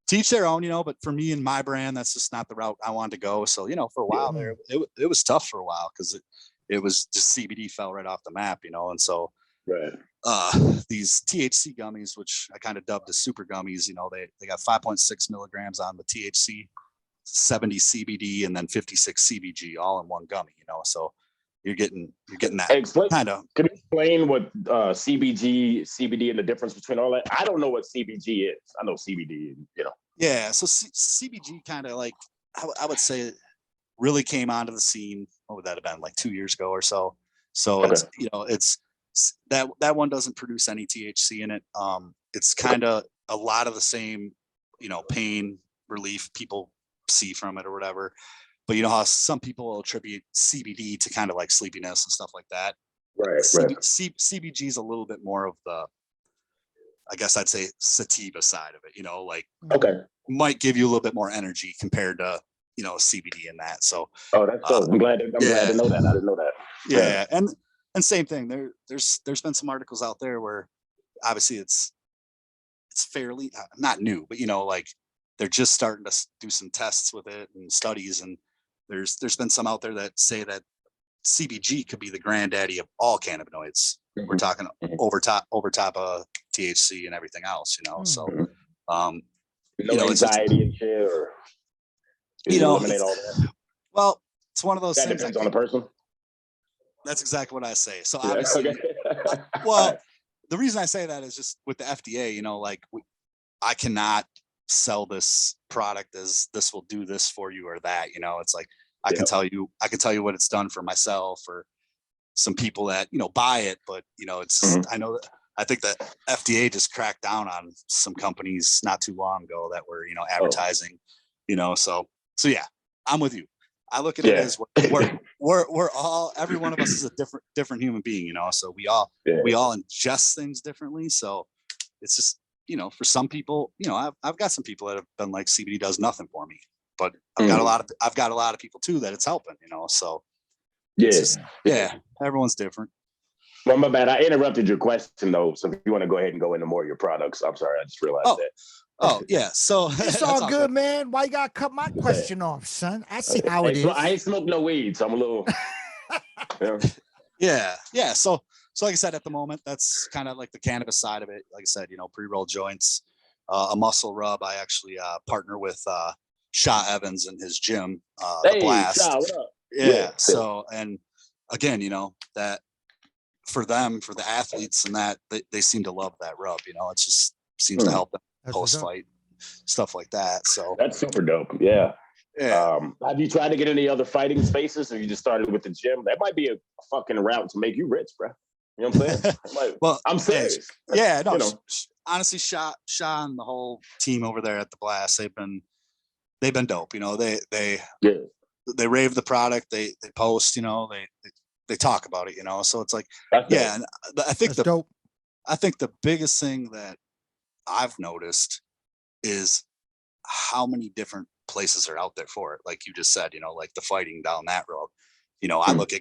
teach their own, but for me and my brand, that's just not the route I wanted to go. So, for a while there, it was tough for a while because it was just CBD fell right off the map, and so Right. these THC gummies, which I kind of dubbed as super gummies, they got 5.6 milligrams on the THC, 70 CBD, and then 56 CBG all in one gummy, so you're getting that kind of. Can you explain what CBG, CBD, and the difference between all that? I don't know what CBG is. I know CBD, Yeah, so CBG kind of like I would say really came onto the scene. What would that have been, like 2 years ago or so? So Okay. it's that one doesn't produce any THC in it. It's kind of a lot of the same, pain relief people see from it or whatever. But you know how some people will attribute CBD to kind of like sleepiness and stuff like that. Right, right. CBG is a little bit more of the, I guess I'd say, sativa side of it. Like Okay. might give you a little bit more energy compared to CBD and that. So that's dope. I'm glad to know that. I didn't know that. Yeah. And same thing. There's been some articles out there where obviously it's fairly not new, but like they're just starting to do some tests with it and studies, and there's been some out there that say that CBG could be the granddaddy of all cannabinoids. Mm-hmm. We're talking over top of THC and everything else, So no anxiety and shit, or eliminate all that. Well, it's one of those That things depends on the person. That's exactly what I say. So Yeah, obviously, okay. well, the reason I say that is just with the FDA, like I cannot sell this product as this will do this for you or that, it's like, I can tell you what it's done for myself or some people that, buy it, but it's, I think that FDA just cracked down on some companies not too long ago that were, advertising, so yeah, I'm with you. I look at it as we're all, every one of us is a different human being, so we all ingest things differently. So it's just, for some people, I've got some people that have been like, CBD does nothing for me, but I've got a lot of people too that it's helping, so it's just, everyone's different. Well, my bad. I interrupted your question though. So if you want to go ahead and go into more of your products, I'm sorry. I just realized that. Oh yeah. So it's all good, man. Why you gotta cut my question off, son? I see how it is. I ain't smoked no weed, so I'm a little. Yeah. So like I said, at the moment, that's kind of like the cannabis side of it. Like I said, pre-roll joints, a muscle rub. I actually partner with Shaw Evans and his gym, the Blast. Shaw, what up? Yeah. So, and again, that for them, for the athletes and that, they seem to love that rub. It just seems to help them post fight, stuff like that. So that's super dope. Yeah. Have you tried to get any other fighting spaces, or you just started with the gym? That might be a fucking route to make you rich, bro. You know what I'm saying? Well, I'm serious. Yeah, no. Honestly, Shaw and the whole team over there at the Blast, they've been dope. They rave the product. They post. They talk about it. So it's like, and I think the biggest thing that I've noticed is how many different places are out there for it. Like you just said, like the fighting down that road. I look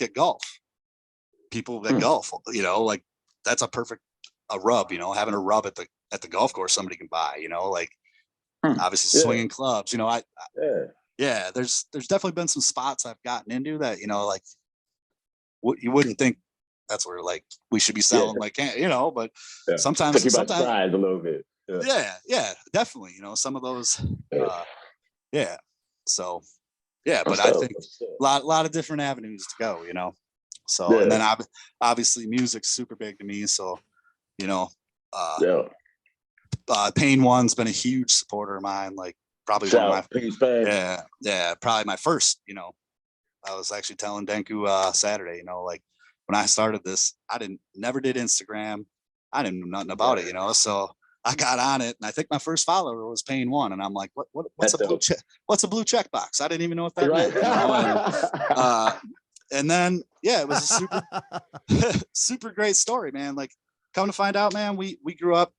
at golf. People that golf, like that's a perfect rub. Having a rub at the golf course somebody can buy. Like obviously swinging clubs. There's definitely been some spots I've gotten into that like you wouldn't think that's where like we should be selling but sometimes a little bit. Yeah, definitely. Some of those, So, but I think a lot of different avenues to go. So, and then obviously music's super big to me. So, Yeah. Pain One's been a huge supporter of mine. Like probably one of my probably my first. You know, I was actually telling Denku Saturday. You know, like when I started this, I never did Instagram. I didn't know nothing about it. You know, so I got on it, and I think my first follower was Pain One, and I'm like, what's a blue check? What's a blue check box? I didn't even know what that meant. You know? And then it was a super super great story, man. Like come to find out, man, we grew up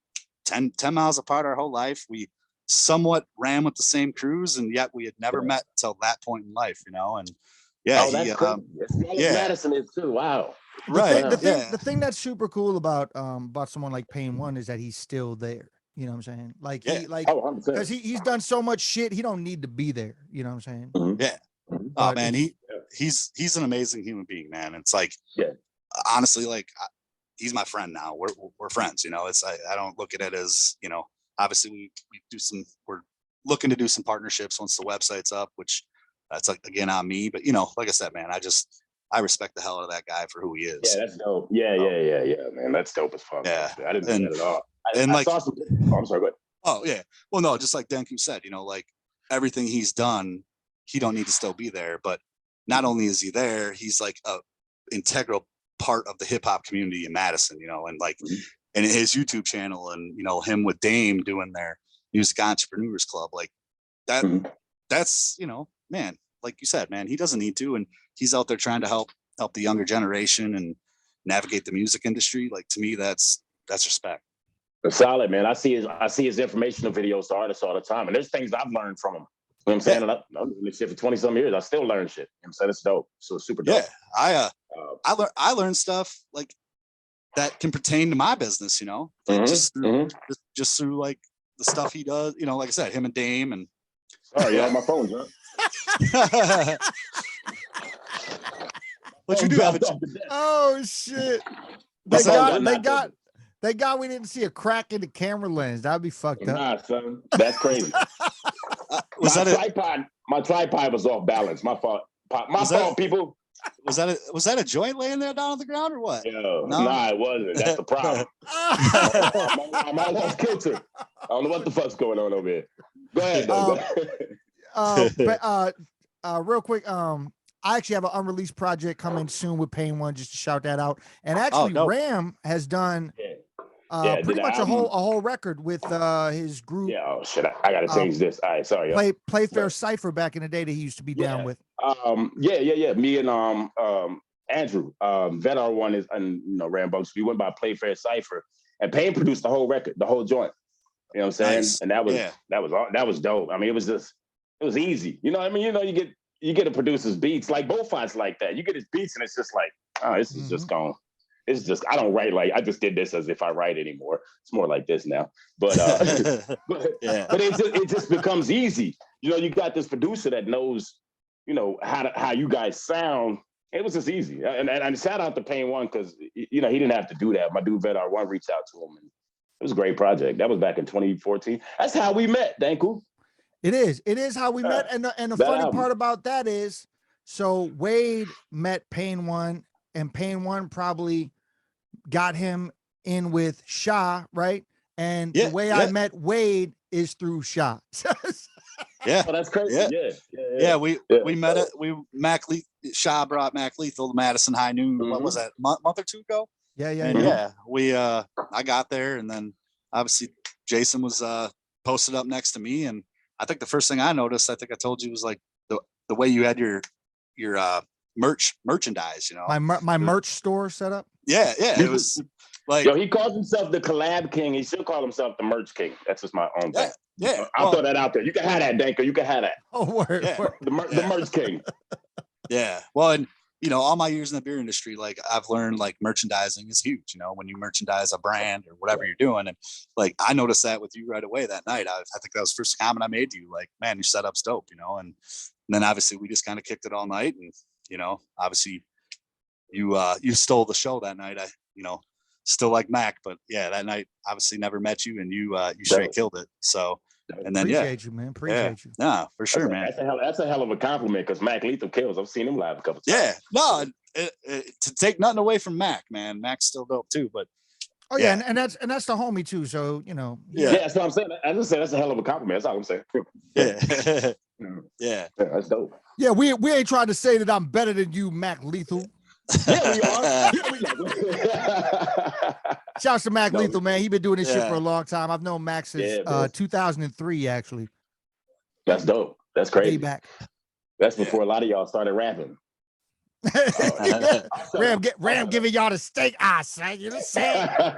10 miles apart our whole life. We somewhat ran with the same crews, and yet we had never met till that point in life, you know. And that's cool. Madison is too. Wow. The thing that's super cool about someone like Pain One is that he's still there. You know what I'm saying? Like because he's done so much shit, he don't need to be there. You know what I'm saying? Mm-hmm. Yeah. Oh man, he's an amazing human being, man. It's like honestly, like he's my friend now. We're friends, you know. It's I don't look at it as, you know, obviously we we're looking to do some partnerships once the website's up, which that's like again on me. But you know, like I said, man, I respect the hell out of that guy for who he is. Yeah, that's dope. Yeah, man. That's dope as fuck. Yeah. I didn't do that at all. I saw some. Oh, I'm sorry, go ahead. Oh yeah. Well, no, just like Denku said, you know, like everything he's done, he don't need to still be there. But not only is he there, he's like a integral part of the hip hop community in Madison, you know, and like and his YouTube channel, and you know, him with Dame doing their Music Entrepreneurs Club, like that. That's, you know, man, like you said, man, he doesn't need to, and he's out there trying to help the younger generation and navigate the music industry. Like to me, that's respect. It's solid, man. I see his informational videos to artists all the time, and there's things I've learned from him. You know what I'm saying? I've been doing this shit for 20 some years. I still learn shit. You know what I'm saying? It's dope. So it's super dope. Yeah. I learned stuff like that can pertain to my business, you know, like just through like the stuff he does, you know, like I said, him and Dame and sorry, y'all, my phone's up. But you do have a oh shit. They got we didn't see a crack in the camera lens. That'd be fucked up. Nah, son. That's crazy. My tripod was off balance. My fault. My fault, people. Was that a joint laying there down on the ground or what? No, it wasn't. That's the problem. I might have lost kilter. I don't know what the fuck's going on over here. Go ahead. Real quick, I actually have an unreleased project coming soon with Pain One, just to shout that out. And actually, Ram has done pretty much a whole record with his group. Yeah, oh shit, I gotta change this. All right, sorry. Playfair Cypher back in the day that he used to be down with. Me and Andrew, Vedar one is, and you know, Rambo. So we went by Playfair Cypher, and Pain produced the whole record, the whole joint. You know what I'm saying? Nice. And that was dope. I mean, it was easy. You know what I mean? You know, you get a producer's beats, like Bofat's like that. You get his beats and it's just like, oh, this is just gone. It's just, I don't write like, I just did this as if I write anymore. It's more like this now. But but it just becomes easy. You know, you got this producer that knows, you know, how you guys sound. It was just easy. And shout out to Pain One, because, you know, he didn't have to do that. My dude Vedar One reached out to him, and it was a great project. That was back in 2014. That's how we met, Danku. It is how we met. And the funny part about that is, so Wade met Pain One, and Pain One probably got him in with Sha, right? And the way I met Wade is through Sha. Yeah. Oh, that's crazy. Yeah. We met it. Sha brought Mac Lethal to Madison High Noon. What was that, month or two ago? Yeah. We I got there, and then obviously Jason was posted up next to me, and I think the first thing I noticed, I think I told you, was like the way you had your merchandise, you know. My merch store set up. Yeah. It was like, yo, he calls himself the collab king. He should call himself the merch king. That's just my own thing. Yeah. I'll throw that out there. You can have that, Danko. You can have that. Oh, word. The merch king. Yeah. Well, and you know, all my years in the beer industry, like I've learned like merchandising is huge, you know, when you merchandise a brand or whatever you're doing. And like, I noticed that with you right away that night. I think that was the first comment I made to you, like, man, your setup's dope, you know? And then obviously we just kind of kicked it all night, and, you know, obviously you stole the show that night. I, you know, still like Mac, but yeah, that night obviously never met you, and you straight killed it. So, and then appreciate you, man. Appreciate you. Nah, for sure, man. That's a hell of a compliment, because Mac Lethal kills. I've seen him live a couple times. Yeah, no, to take nothing away from Mac, man. Mac's still dope too, but Oh yeah, and that's the homie too. So Yeah, that's what I'm saying. I just said that's a hell of a compliment. That's all I'm saying. Yeah. Yeah. That's dope. Yeah, we ain't trying to say that I'm better than you, Mac Lethal. Yeah, we are. Yeah, we Shouts to Mac Lethal, man. He been doing this shit for a Yeah. long time. I've known Mac since 2003, actually. That's dope. That's Way crazy. back. That's before a lot of y'all started rapping. Ram giving y'all the steak eye, son. You know what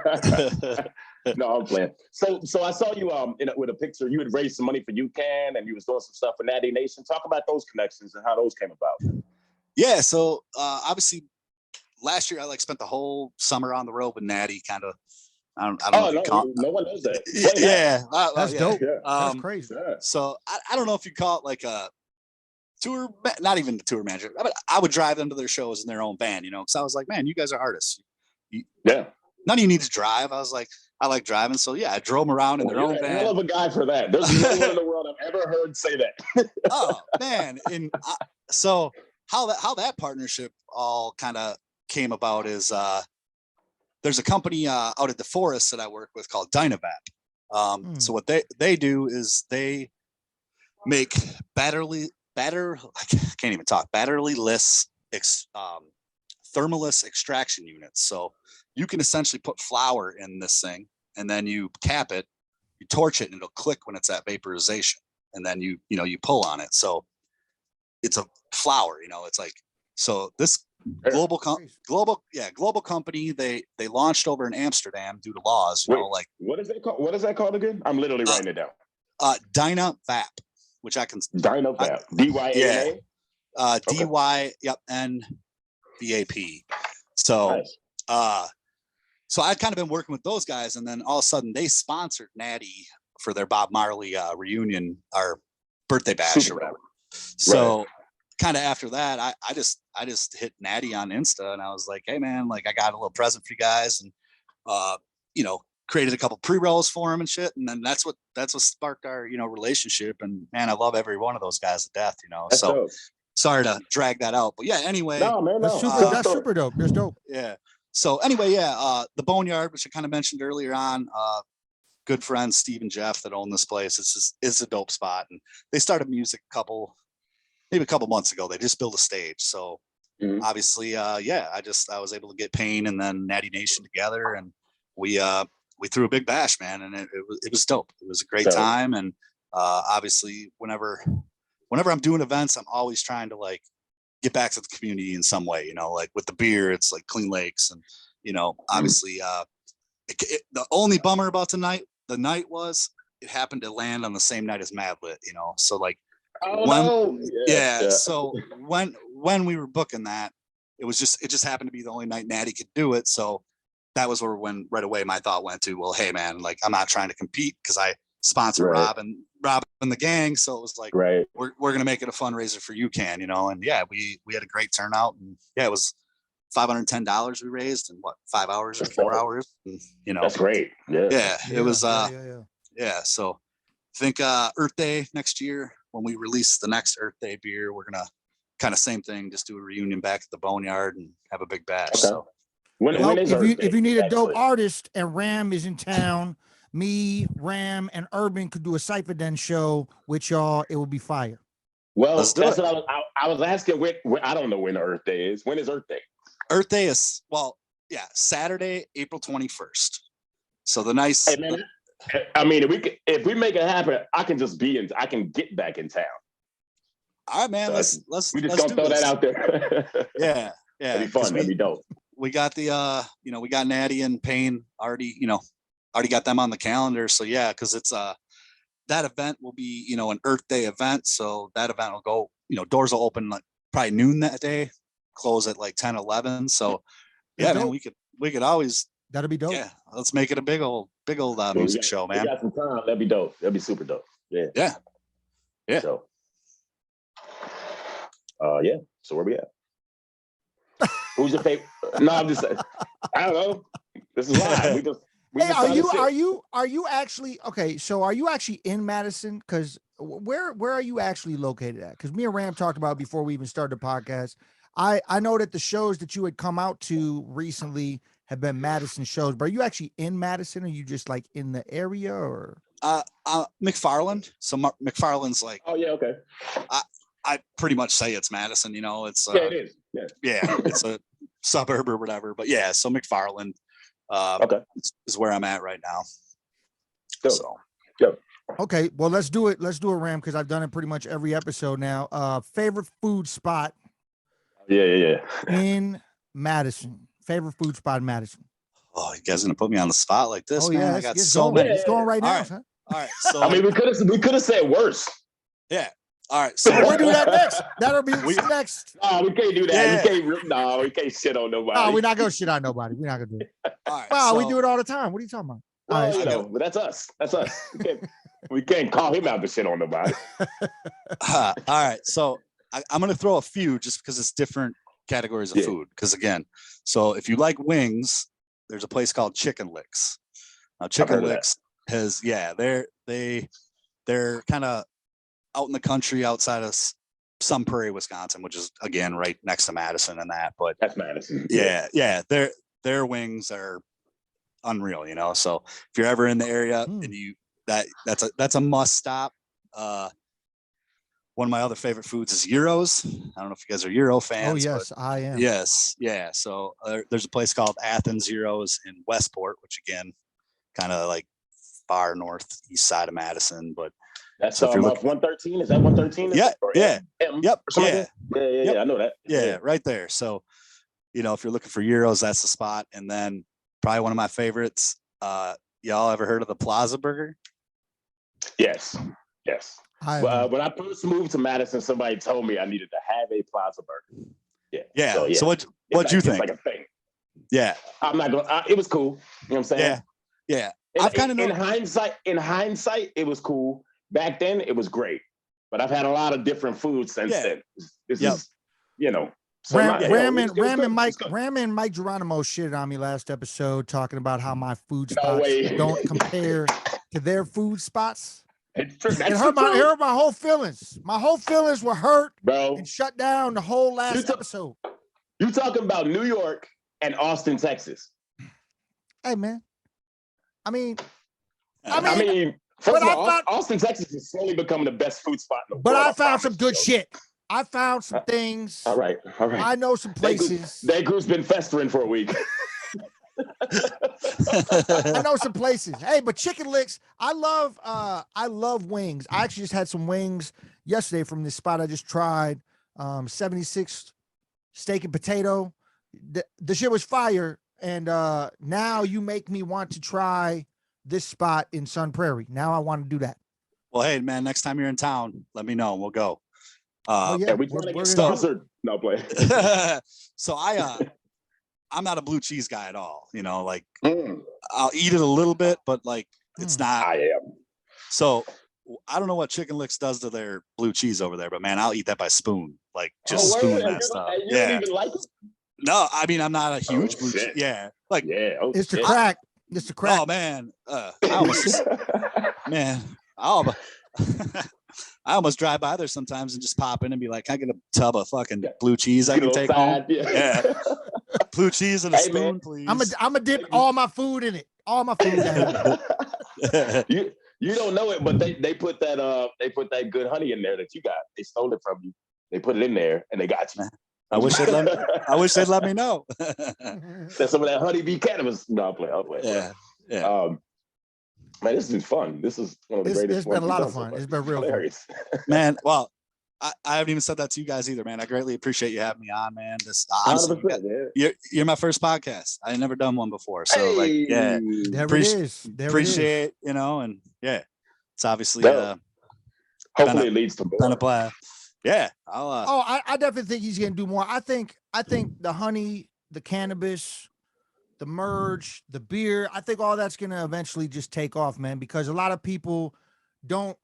I'm saying? No, I'm playing. So I saw you with a picture. You had raised some money for UCAN and you was doing some stuff for Natty Nation. Talk about those connections and how those came about. Yeah, so obviously last year I spent the whole summer on the road with Natty, kind of. I don't know if you call no one knows that. Yeah, that's dope. Yeah. That's crazy. Yeah. So I don't know if you call it like a tour, not even the tour manager. But I would drive them to their shows in their own van, because I was like, man, you guys are artists. Yeah. None of you need to drive. I was like, I like driving, so yeah, I drove them around in their own van. Hell of a guy for that. There's no one in the world I've ever heard say that. Oh man, and so how that partnership all kind of came about is there's a company out at the forest that I work with called Dynavap. So what they do is they make batteryless thermaless extraction units. So you can essentially put flour in this thing, and then you cap it, you torch it, and it'll click when it's at vaporization, and then you pull on it. So it's a flour. It's like, so this global company, they launched over in Amsterdam due to laws. What is that called? What is that called again? I'm literally writing it down. Dynavap, which I can Dynavap. DYANA. DYNVAP. So nice. So I'd kind of been working with those guys, and then all of a sudden they sponsored Natty for their Bob Marley reunion, our birthday bash or whatever. So kind of after that, I just hit Natty on Insta, and I was like, hey man, like I got a little present for you guys, and created a couple pre-rolls for him and shit, and then that's what sparked our relationship. And man, I love every one of those guys to death. That's so dope. Sorry to drag that out, but yeah. Anyway, no man, no. That's super dope. That's dope. Yeah. So anyway, the Boneyard, which I kind of mentioned earlier on, good friends Steve and Jeff that own this place. It's a dope spot, and they started music maybe a couple months ago. They just built a stage, so obviously, I was able to get Payne and then Natty Nation together, and we threw a big bash, man, and it was dope. It was a great time, and obviously, whenever I'm doing events, I'm always trying to get back to the community in some way, like with the beer, it's like Clean Lakes, and obviously the only bummer about the night was it happened to land on the same night as Madlit, so so when we were booking that, it just happened to be the only night Natty could do it. So that was when right away my thought went to, well, hey man, like I'm not trying to compete because I sponsor Rob and the gang. So it was like, we're going to make it a fundraiser for UCAN, and yeah, we had a great turnout, and yeah, it was $510 we raised in 5 hours or 4 hours. And, that's great. Yeah. It was, So I think Earth Day next year, when we release the next Earth Day beer, we're going to kind of same thing, just do a reunion back at the Boneyard and have a big bash. Okay. So if you need a dope artist and Ram is in town, me, Ram, and Urban could do a Cypher Den show with y'all. It would be fire. Well, that's what I was asking. I don't know when Earth Day is. When is Earth Day? Earth Day is Saturday, April 21st. So the nice. Hey, man, I mean, if we make it happen, I can get back in town. All right, man. So let's gonna throw that out there. Yeah. It'd be fun. That'd be dope. We got the we got Natty and Payne already got them on the calendar. So yeah, because it's that event will be an Earth Day event. So that event will go, doors will open like probably noon that day, close at like 10, 11. So yeah, man, we could always. That'd be dope. Yeah, let's make it a big old music show, man. We got some time. That'd be dope. That'd be super dope. Yeah. So, So where we at? Who's your favorite? No, I'm just saying. I don't know. This is live. Are you actually okay? So are you actually in Madison? Because where are you actually located at? Because me and Ram talked about it before we even started the podcast. I know that the shows that you had come out to recently have been Madison shows, but are you actually in Madison? Or are you just like in the area or? McFarland. So McFarland's like, Oh yeah, okay. I pretty much say it's Madison, it's Yeah, it is. yeah, it's a suburb or whatever. But yeah, so McFarland Okay. is where I'm at right now. Dope. So Yep. Okay, well let's do it. Let's do it, Ram, because I've done it pretty much every episode now. Favorite food spot Yeah. in Madison. Favorite food spot in Madison. Oh, you guys gonna put me on the spot like this, man? Yeah, I got it's so going, many. It's going right now, right. son. All right. So I mean, we could have said worse. yeah. All right. So we'll do that next. That'll be next. No, we can't do that. Yeah. We can't shit on nobody. No, we're not gonna shit on nobody. We're not gonna do it. All right. Wow, so, we do it all the time. What are you talking about? Well, but that's us. That's us. We can't call him out to shit on nobody. all right. So I'm going to throw a few just because it's different categories of food. Because again, so if you like wings, there's a place called Chicken Licks. Now, Chicken Licks they're kind of out in the country outside of Sun Prairie, Wisconsin, which is again right next to Madison and that. But that's Madison. Yeah. Their wings are unreal, So if you're ever in the area and that's a must stop. One of my other favorite foods is gyros. I don't know if you guys are gyro fans. Oh yes, I am. Yes, yeah. So there's a place called Athens Gyros in Westport, which again, kind of like far northeast side of Madison. But that's so if you're looking 113. Is that 113? Yeah. Yep. Yeah. I know that. Yeah, right there. So if you're looking for gyros, that's the spot. And then probably one of my favorites. Y'all ever heard of the Plaza Burger? Yes. When I first moved to Madison, somebody told me I needed to have a Plaza Burger. Yeah. So what'd you think? It's like a thing. Yeah. I'm not going. It was cool. You know what I'm saying? Yeah. I've kind of in hindsight, it was cool. Back then, it was great. But I've had a lot of different foods since then. This is, So Ram and Mike Geronimo shitted on me last episode talking about how my food spots don't compare to their food spots. It hurt my whole feelings. My whole feelings were hurt, bro, and shut down the whole last episode. You talking about New York and Austin, Texas? Hey, man. I mean, first of all, Austin, Texas is slowly becoming the best food spot in the world. But I found some good shit. I found some things. All right. I know some places. That group's been festering for a week. I know some places. Hey, but Chicken Licks, I love wings. I actually just had some wings yesterday from this spot I just tried. 76 steak and potato. The shit was fire. And now you make me want to try this spot in Sun Prairie. Now I want to do that. Well, hey, man, next time you're in town, let me know and we'll go. We want to get sponsored. No play. So I'm not a blue cheese guy at all. I'll eat it a little bit, but it's not. I am. So I don't know what Chicken Licks does to their blue cheese over there, but man, I'll eat that by spoon. Spoon that stuff. You don't even like it? No, I mean, I'm not a huge blue cheese. Yeah. It's the crack. It's the crack. Oh man. I almost drive by there sometimes and just pop in and be like, can I get a tub of fucking blue cheese I can take home? Yeah. Blue cheese and a spoon, please. I'm gonna dip all my food in it. All my food down. You don't know it, but they put that good honey in there that you got. They stole it from you. They put it in there and they got you. I wish they'd let me know. That's some of that HoneyBee Cannabis. No, I'll play. Yeah. Man, this has been fun. This is one of the greatest. It's been a lot of fun. It's been real hilarious. Man, well, I haven't even said that to you guys either, man. I greatly appreciate you having me on, man. Honestly, you're my first podcast. I never done one before. So appreciate, and it's obviously hopefully it leads to more. Been a blast. Yeah. I definitely think he's gonna do more. I think the honey, the cannabis, the merge, the beer, I think all that's gonna eventually just take off, man, because a lot of people don't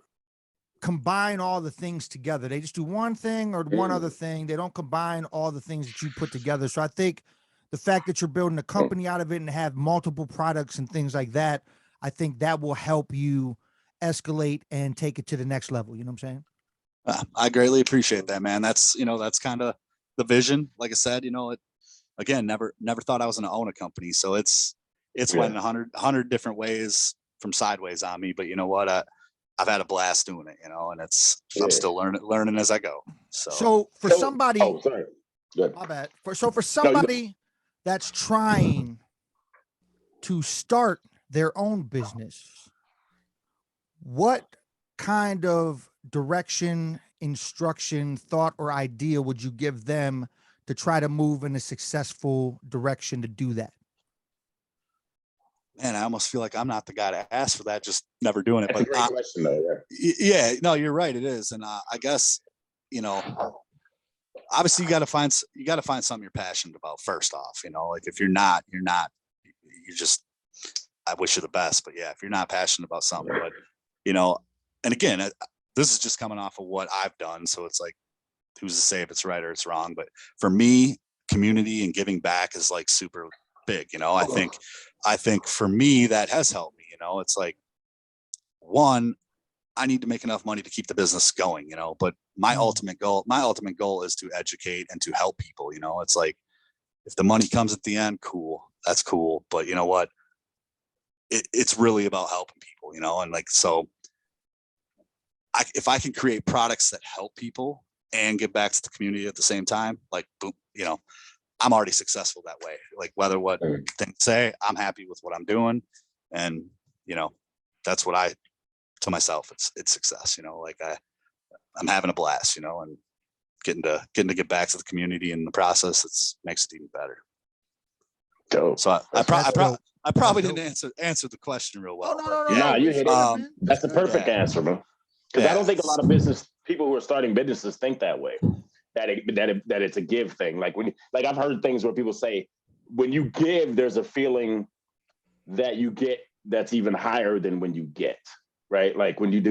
combine all the things together. They just do one thing or one other thing. They don't combine all the things that you put together. So I think the fact that you're building a company out of it and have multiple products and things like that, I think that will help you escalate and take it to the next level. You know what I'm saying? I greatly appreciate that, man. That's kind of the vision. Like I said, again, never thought I was going to own a company. So it's went 100 different ways from sideways on me, but you know what? I've had a blast doing it, you know, and I'm still learning as I go. So for somebody, oh, sorry. Good. My bad. For somebody that's trying to start their own business, what kind of direction, instruction, thought, or idea would you give them to try to move in a successful direction to do that? Man, I almost feel like I'm not the guy to ask for that, just never doing it. That's a great question, though. Yeah, no, you're right. It is. And I guess, you know, obviously you got to find something you're passionate about first off, you know, like if you're just, I wish you the best, but yeah, if you're not passionate about something, but you know, and again, this is just coming off of what I've done. So it's like, who's to say if it's right or it's wrong, but for me, community and giving back is like super big. You know, I think for me, that has helped me, you know, it's like, one, I need to make enough money to keep the business going, you know, but my ultimate goal is to educate and to help people. You know, it's like, if the money comes at the end, cool, that's cool. But you know what? It's really about helping people, you know? And like, so if I can create products that help people and give back to the community at the same time, like, boom, you know, I'm already successful that way. Like whether what things say, I'm happy with what I'm doing. And, you know, that's what to myself, it's success, you know, like I'm having a blast, you know, and getting to give back to the community in the process, makes it even better. Dope. So I probably didn't answer the question real well. No, you hit it. That's the perfect answer, man. Because I don't think a lot of people who are starting businesses think that way. That it's a give thing. Like I've heard things where people say, when you give, there's a feeling that you get that's even higher than when you get. Right? Like when you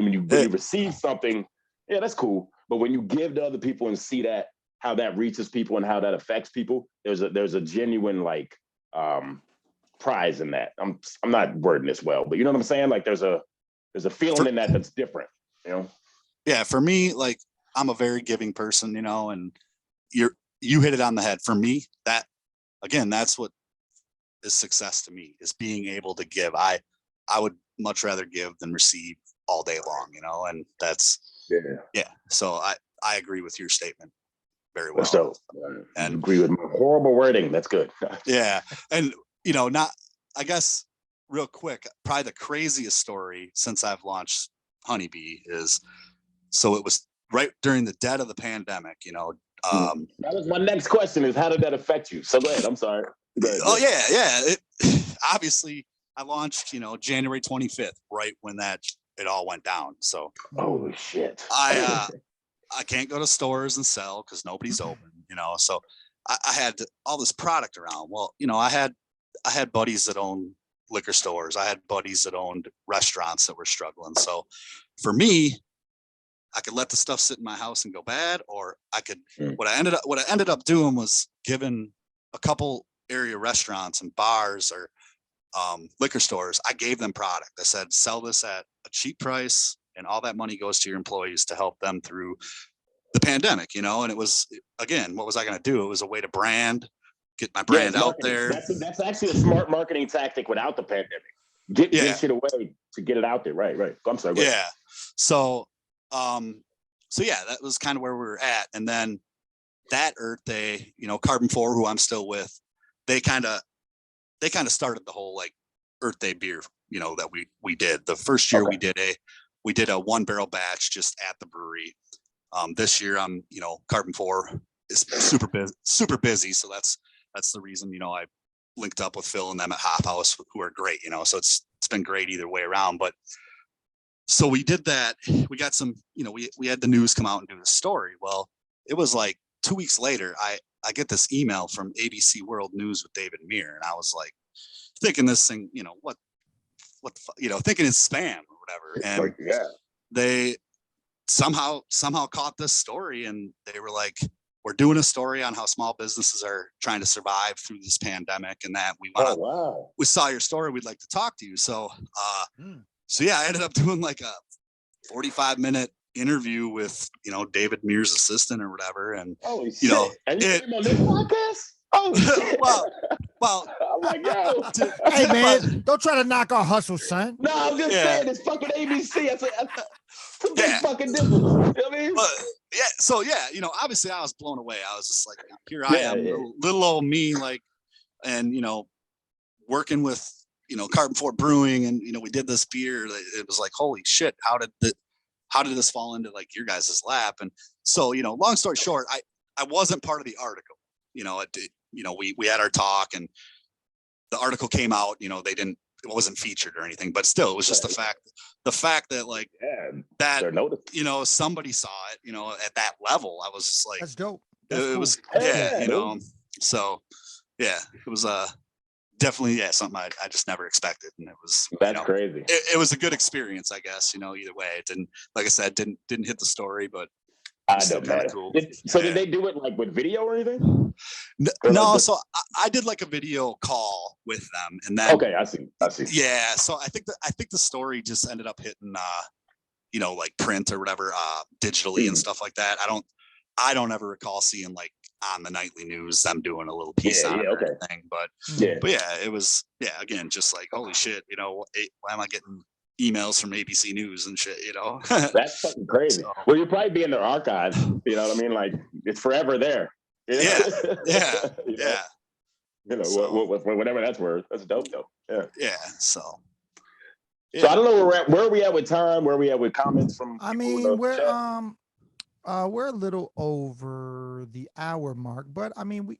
receive something, yeah, that's cool. But when you give to other people and see how that reaches people and how that affects people, there's a genuine like prize in that. I'm not wording this well, but you know what I'm saying? Like there's a feeling in that that's different, you know? Yeah, for me, like I'm a very giving person, you know, and you hit it on the head. For me, that's what is success to me, is being able to give. I would much rather give than receive all day long, you know, and that's So I agree with your statement very well. So and agree with my horrible wording. That's good. Yeah. And you know, I guess real quick, probably the craziest story since I've launched HoneyBee is, so it was right during the dead of the pandemic, you know. That was my next question, is how did that affect you? So go ahead. I'm sorry. Oh yeah. Obviously I launched, you know, January 25th, right when it all went down. So holy shit. I can't go to stores and sell because nobody's open, you know. So I had all this product around. Well, you know, I had buddies that owned liquor stores. I had buddies that owned restaurants that were struggling. So for me, I could let the stuff sit in my house and go bad, or I could, what I ended up doing was giving a couple area restaurants and bars or liquor stores, I gave them product. I said, sell this at a cheap price, and all that money goes to your employees to help them through the pandemic, you know. And it was, again, what was I going to do? It was a way to get my brand out there. That's actually a smart marketing tactic without the pandemic. Get shit away to get it out there. Right. I'm sorry. Yeah. So yeah, that was kind of where we were at. And then that Earth Day, you know, Carbon 4, who I'm still with, they kind of started the whole like Earth Day beer, you know, that we did. The first year we did a 1 barrel batch just at the brewery. This year you know, Carbon 4 is super busy. So that's the reason, you know, I linked up with Phil and them at Hop House, who are great, you know, so it's been great either way around. But so we did that. We got some, you know, we had the news come out and do the story. Well, it was like 2 weeks later, I get this email from ABC World News with David Muir. And I was like, thinking this thing, you know, what the fuck, you know, thinking it's spam or whatever. And they somehow caught this story, and they were like, we're doing a story on how small businesses are trying to survive through this pandemic, and that we saw your story. We'd like to talk to you. So, so yeah, I ended up doing like a 45-minute interview with, you know, David Muir's assistant or whatever. And, holy you know, and you came on this podcast? Oh, shit. well, I'm like, yo. Hey man, don't try to knock our hustle, son. No, I'm just saying it's fucking ABC. It's a big fucking difference. You know what I mean? But so obviously I was blown away. I was just like, here I am, little old me, like, and working with Carbon 4 Brewing, and we did this beer. It was like, holy shit, how did this fall into like your guys' lap? And so long story short, I wasn't part of the article. We had our talk, and the article came out. It wasn't featured or anything, but still, it was just the fact that like that somebody saw it at that level. I was just like, that's dope. It was so it was definitely something I just never expected, and it was crazy. It was a good experience, I guess. Either way, it didn't, like I said, didn't hit the story, but I don't matter. Cool. Did they do it like with video or anything? No, so I did like a video call with them, and then I see. Yeah, so I think the story just ended up hitting like print or whatever, digitally and stuff like that. I don't ever recall seeing like on the nightly news them doing a little piece on it or anything. But it was again just like, holy shit, why am I getting emails from ABC News and shit? That's fucking crazy. So, well, you'll probably be in their archives. You know what I mean? Like it's forever there. Yeah. Whatever that's worth. That's dope though. Yeah. So I don't know where are we at with time? Where are we at with comments from? I mean, we're a little over the hour mark, but I mean,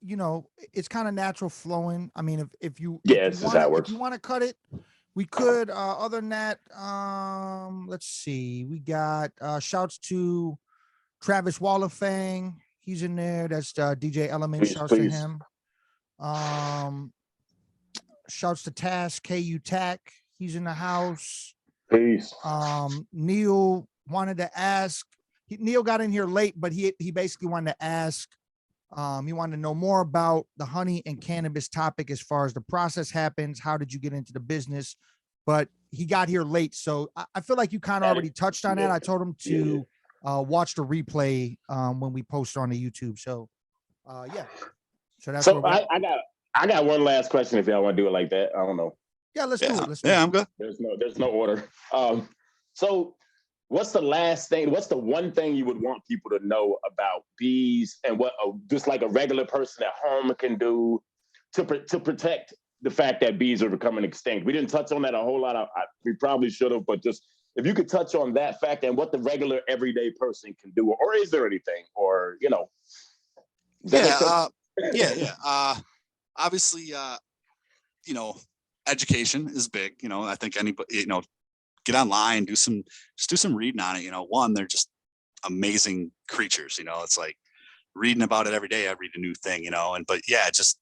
it's kind of natural flowing. I mean, if you want to cut it, we could. Other than that, let's see. We got shouts to Travis Wallafang. He's in there. That's DJ Element. Shouts to him. Shouts to Task KU Tac. He's in the house. Peace. Neil wanted to ask. Neil got in here late, but he basically wanted to ask. He wanted to know more about the honey and cannabis topic as far as the process happens. How did you get into the business? But he got here late, so I feel like you kind of already touched on that. I told him to watch the replay when we post on the YouTube. So so that's. So I got one last question. If y'all want to do it like that, I don't know. Yeah, let's do it. I'm good. There's no order. So what's the last thing? What's the one thing you would want people to know about bees, and what just like a regular person at home can do to protect the fact that bees are becoming extinct? We didn't touch on that a whole lot. We probably should have, but just if you could touch on that fact and what the regular everyday person can do, or is there anything, or obviously, education is big. I think anybody, get online, do some reading on it. One, they're just amazing creatures. It's like reading about it every day. I read a new thing. But just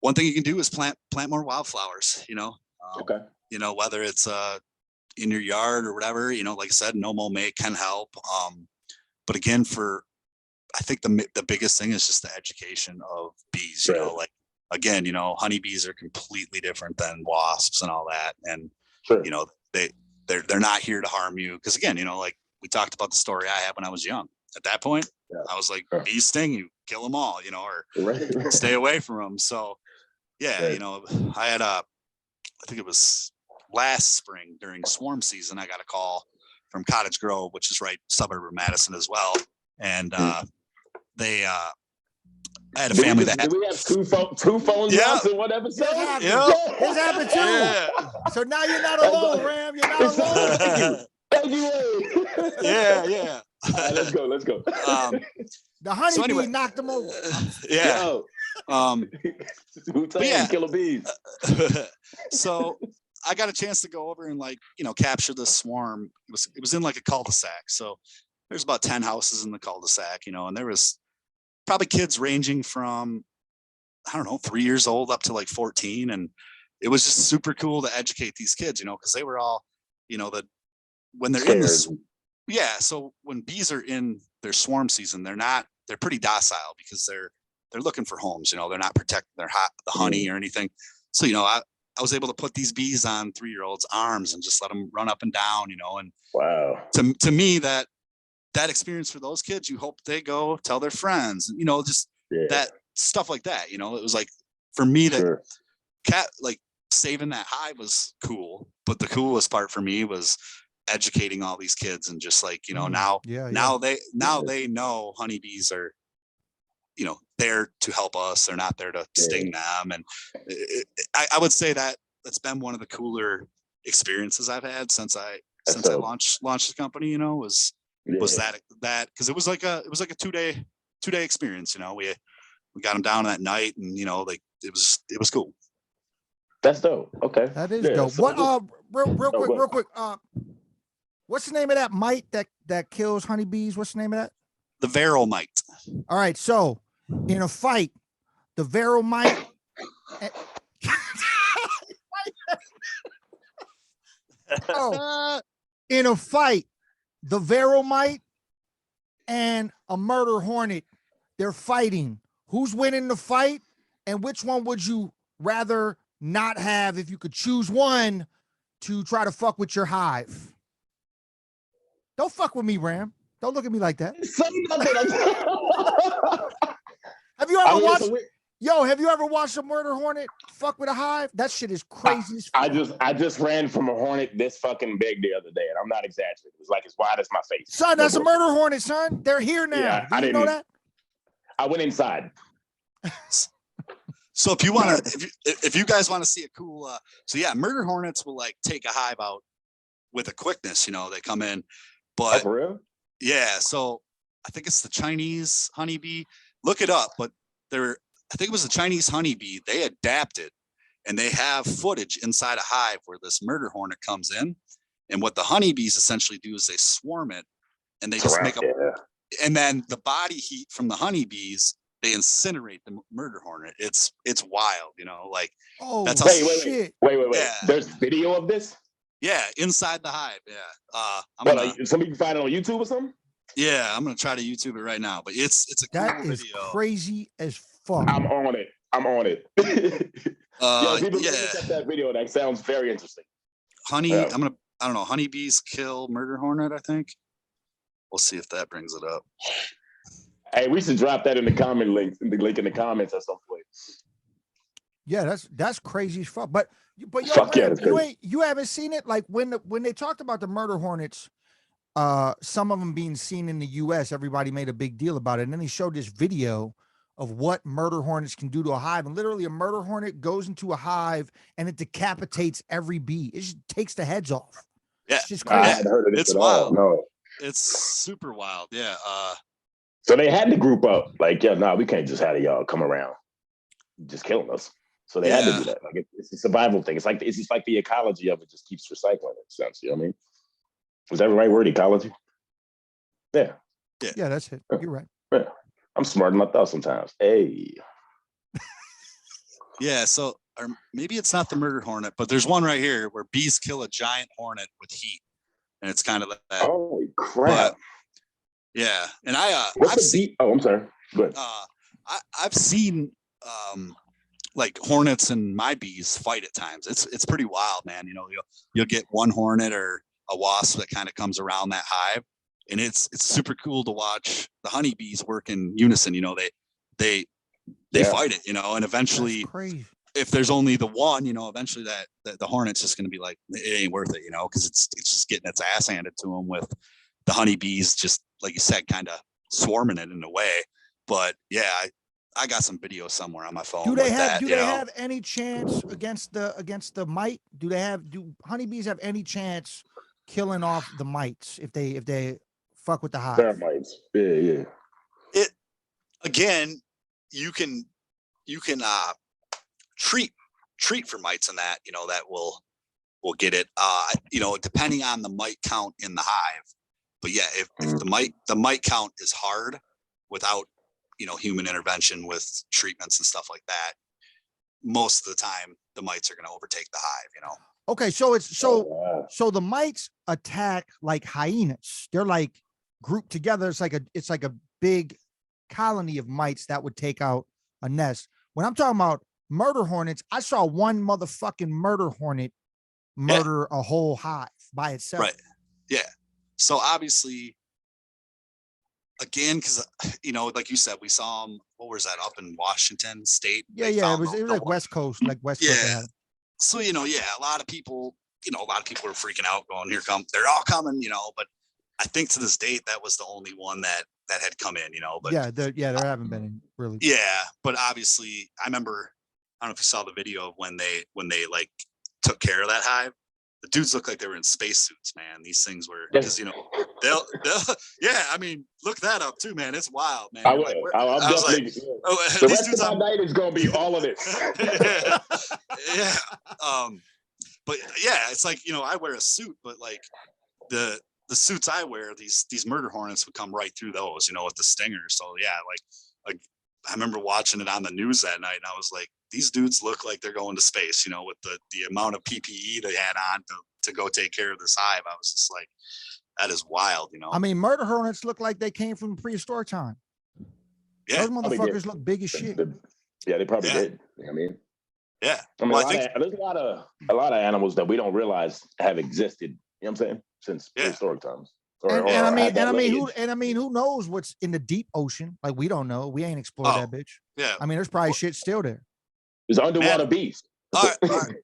one thing you can do is plant more wildflowers. Whether it's in your yard or whatever. Like I said, no mow may can help. But again, I think the biggest thing is just the education of bees. Like again, honeybees are completely different than wasps and all that, and they're not here to harm you. Because again, like we talked about the story I had when I was young. At that point, I was like, bees sting you, kill them all, or stay away from them. So I had I think it was last spring during swarm season, I got a call from Cottage Grove, which is right suburb of Madison as well, and they I had a family that had. Do we have two phones in one episode? It's happened too. Yeah. So now you're not alone, Ram. You're not alone. Thank you. Yeah. Right, let's go. The honeybee knocked them over. Who told you killer bees? So I got a chance to go over and capture the swarm. It was in like a cul-de-sac. So there's about 10 houses in the cul-de-sac, and there was probably kids ranging from, 3 years old up to like 14. And it was just super cool to educate these kids, because they were all, when they're in this, so when bees are in their swarm season, they're pretty docile because they're looking for homes, they're not protecting the honey or anything. So, I was able to put these bees on 3-year-olds' arms and just let them run up and down, and wow. To me, that experience for those kids, you hope they go tell their friends, stuff like that. You know, it was like for me that Sure. like saving that hive was cool, but the coolest part for me was educating all these kids and just like, you know, now they know honeybees are, you know, there to help us. They're not there to sting them. And I would say that that's been one of the cooler experiences I've had since I launched the company, you know, was that because it was like a 2-day experience. You know, we got them down that night, and you know, like it was cool. That's dope. Okay, that is dope. So what real quick what's the name of that mite that kills honeybees? What's the name of that? The varroa mite. All right, so in a fight, the varroa mite in a fight, the varroa mite and a murder hornet, they're fighting. Who's winning the fight, and which one would you rather not have if you could choose one to try to fuck with your hive? Don't fuck with me, Ram. Don't look at me like that. Have you ever watched? Have you ever watched a murder hornet fuck with a hive? That shit is crazy as fuck. I just ran from a hornet this fucking big the other day, and I'm not exaggerating. It was like as wide as my face. Son, that's a murder hornet, son. They're here now. Yeah, Did you know that? I went inside. So if you want to, if you guys want to see a cool, murder hornets will like take a hive out with a quickness. You know, they come in, but for real? Yeah. So I think it's the Chinese honeybee. Look it up, but I think it was the Chinese honeybee. They adapted, and they have footage inside a hive where this murder hornet comes in, and what the honeybees essentially do is they swarm it, and they just make and then the body heat from the honeybees, they incinerate the murder hornet. It's wild, you know, like that's how wait. Yeah. There's video of this? Yeah, inside the hive. Yeah. Somebody can find it on YouTube or something? Yeah, I'm gonna try to YouTube it right now, but it's a cool that is video. Crazy as fuck. I'm on it. People look at that video. That sounds very interesting. I don't know, honeybees kill murder hornet, I think. We'll see if that brings it up. Hey, we should drop that in the link in the comments at some point. Yeah, that's crazy as fuck. But you haven't seen it? Like when they talked about the murder hornets, some of them being seen in the US, everybody made a big deal about it. And then they showed this video of what murder hornets can do to a hive. And literally a murder hornet goes into a hive and it decapitates every bee. It just takes the heads off. Yeah. It's just crazy. I hadn't heard of this at all. No. It's super wild. Yeah. So they had to group up. Like, we can't just have y'all come around just killing us. So they had to do that. Like it's a survival thing. It's just like the ecology of it just keeps recycling in a sense. You know what I mean? Was that the right word? Ecology? Yeah. Yeah, that's it. You're right. Yeah. I'm smarter than I thought sometimes. Hey. Yeah, so or maybe it's not the murder hornet, but there's one right here where bees kill a giant hornet with heat. And it's kind of like that. Holy crap. But, yeah. And I'm sorry. Go ahead. I've seen like hornets and my bees fight at times. It's pretty wild, man. You know, you'll get one hornet or a wasp that kind of comes around that hive, and it's super cool to watch the honeybees work in unison. You know, they fight it, you know, and eventually if there's only the one, you know, eventually that the hornet's just going to be like, it ain't worth it, you know, because it's just getting its ass handed to them with the honeybees, just like you said, kind of swarming it in a way. But yeah, I got some video somewhere on my phone. Do they have any chance against the mite? Do honeybees have any chance killing off the mites if they fuck with the hive? Termites. Yeah. It again, you can treat for mites and that, you know, that will get it, you know, depending on the mite count in the hive. But yeah, if the mite count is hard without, you know, human intervention with treatments and stuff like that, most of the time the mites are going to overtake the hive, you know. Okay, so so the mites attack like hyenas. They're like grouped together. It's like a big colony of mites that would take out a nest. When I'm talking about murder hornets, I saw one motherfucking murder hornet murder a whole hive by itself. Right. Yeah. So obviously again, because like you said, we saw them. What was that, up in Washington State? Yeah, They yeah. It found was like West Coast, like West Coast. Yeah. So a lot of people were freaking out, going, "Here come, they're all coming," But I think to this date, that was the only one that had come in, But there haven't been any really. Yeah, but obviously, I remember. I don't know if you saw the video of when they like took care of that hive. The dudes looked like they were in spacesuits, man. These things were, because they'll yeah. I mean, look that up too, man. It's wild, man. I was like, the rest of my night is gonna be all of this. Yeah. But yeah, it's like, I wear a suit, but like the suits I wear, these murder hornets would come right through those, with the stingers. So yeah, like I remember watching it on the news that night, and I was like, these dudes look like they're going to space, with the amount of PPE they had on to go take care of this hive. I was just like, that is wild, I mean, murder hornets look like they came from prehistoric time. Yeah, those motherfuckers look big as shit. Yeah, they probably did. I mean, yeah. I mean, there's a lot of animals that we don't realize have existed. You know what I'm saying? Since prehistoric times. And I mean, who knows what's in the deep ocean? Like, we don't know. We ain't explored that bitch. Yeah. I mean, there's probably shit still there. There's underwater beasts. All right.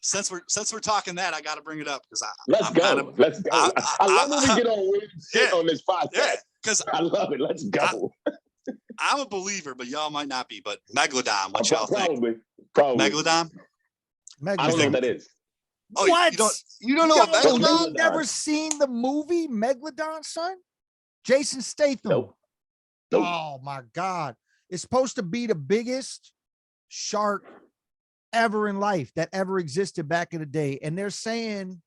Since we're talking that, I got to bring it up because let's go. I love when we get on weird shit on this podcast. Yeah, because I love it. Let's go. I'm a believer, but y'all might not be. But Megalodon, what y'all think? Probably. Megalodon. I don't know what that is. Oh, what? You don't know what Megalodon? You've never seen the movie Megalodon, son? Jason Statham. Nope. Oh my God. It's supposed to be the biggest shark ever in life that ever existed back in the day. And they're saying,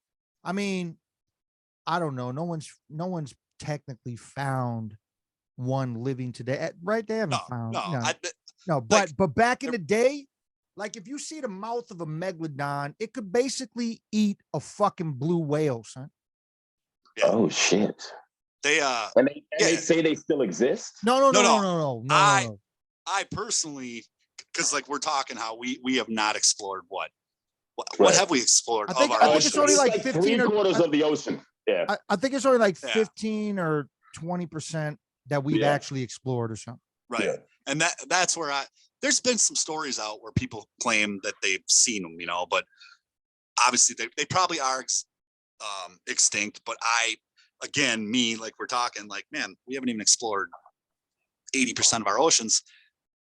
I mean, I don't know. No one's technically found one living today. Right? They haven't found. But back in the day, like, if you see the mouth of a megalodon, it could basically eat a fucking blue whale, son. Yeah. Oh shit. They they say they still exist? No. I personally, because like we're talking how we have not explored what have we explored? I think it's only like 15 or 3/4 of the ocean. Yeah. I think it's only like 15 or 20% that we've actually explored or something. Right. Yeah. And that's where there's been some stories out where people claim that they've seen them, but obviously they probably are extinct. But like we're talking, like, man, we haven't even explored 80% of our oceans.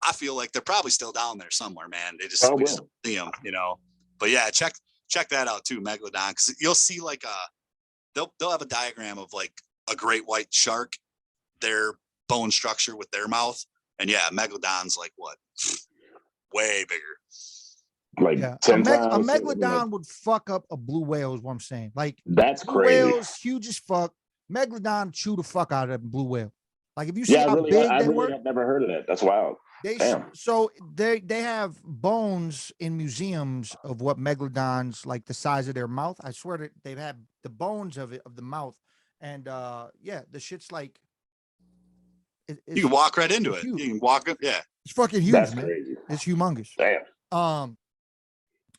I feel like they're probably still down there somewhere, man. They just see them, But yeah, check that out too, Megalodon, because you'll see like they'll have a diagram of like a great white shark, their bone structure with their mouth. And yeah, Megalodon's like what? Way bigger. Like 10 times. A Megalodon would fuck up a blue whale, is what I'm saying. Like, that's blue crazy. Whales huge as fuck. Megalodon chew the fuck out of a blue whale. Like, if you see how big they were, I've never heard of that. That's wild. So they have bones in museums of what megalodons, like the size of their mouth. I swear that they've had the bones of the mouth, and the shit's like. You can walk right into it. Huge. You can walk it. Yeah. It's fucking huge, man. Crazy. It's humongous. Damn.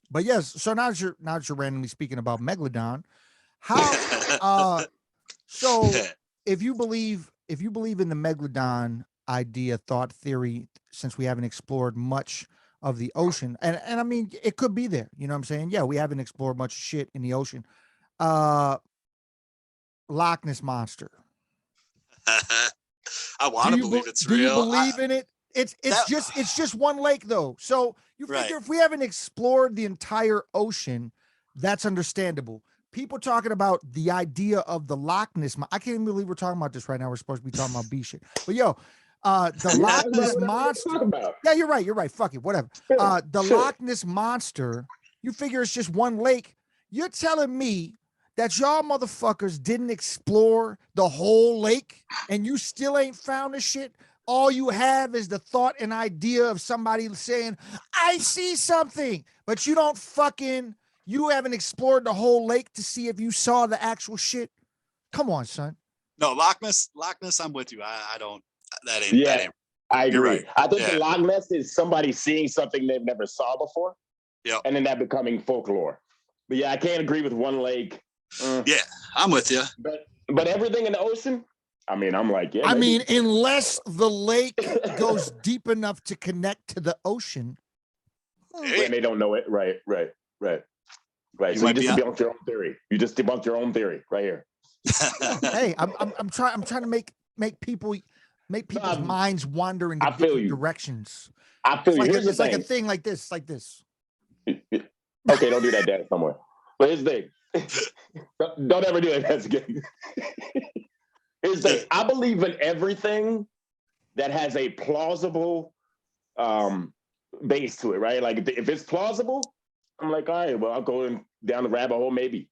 But yes, so now that you're randomly speaking about Megalodon, how so if you believe in the Megalodon idea, thought, theory, since we haven't explored much of the ocean, and I mean, it could be there, you know what I'm saying? Yeah, we haven't explored much shit in the ocean. Loch Ness Monster. I want to believe it's real. Do you believe in it? It's just one lake though. So you figure if we haven't explored the entire ocean, that's understandable. People talking about the idea of the Loch Ness. I can't even believe we're talking about this right now. We're supposed to be talking about B shit. But the Loch Ness Monster. Yeah, you're right. Fuck it, whatever. Loch Ness Monster, you figure it's just one lake. You're telling me that y'all motherfuckers didn't explore the whole lake and you still ain't found the shit? All you have is the thought and idea of somebody saying, I see something, but you haven't explored the whole lake to see if you saw the actual shit. Come on, son. No, Loch Ness, I'm with you. I don't, that ain't. I agree. Right. I think the Loch Ness is somebody seeing something they've never saw before. Yeah. And then that becoming folklore. But yeah, I can't agree with one lake. Yeah, I'm with you. But everything in the ocean, I mean, I'm like, yeah. I mean, unless the lake goes deep enough to connect to the ocean. And they don't know it. Right. So you just debunked your own theory. You just debunked your own theory right here. Hey, I'm trying to make people's minds wander in different directions. I feel you. It's like a thing like this, Okay, don't do that, Dad, somewhere. But here's the thing. Don't ever do that again. Here's the thing. I believe in everything that has a plausible base to it, right? Like if it's plausible, I'm like, all right, well, I'll go down the rabbit hole, maybe.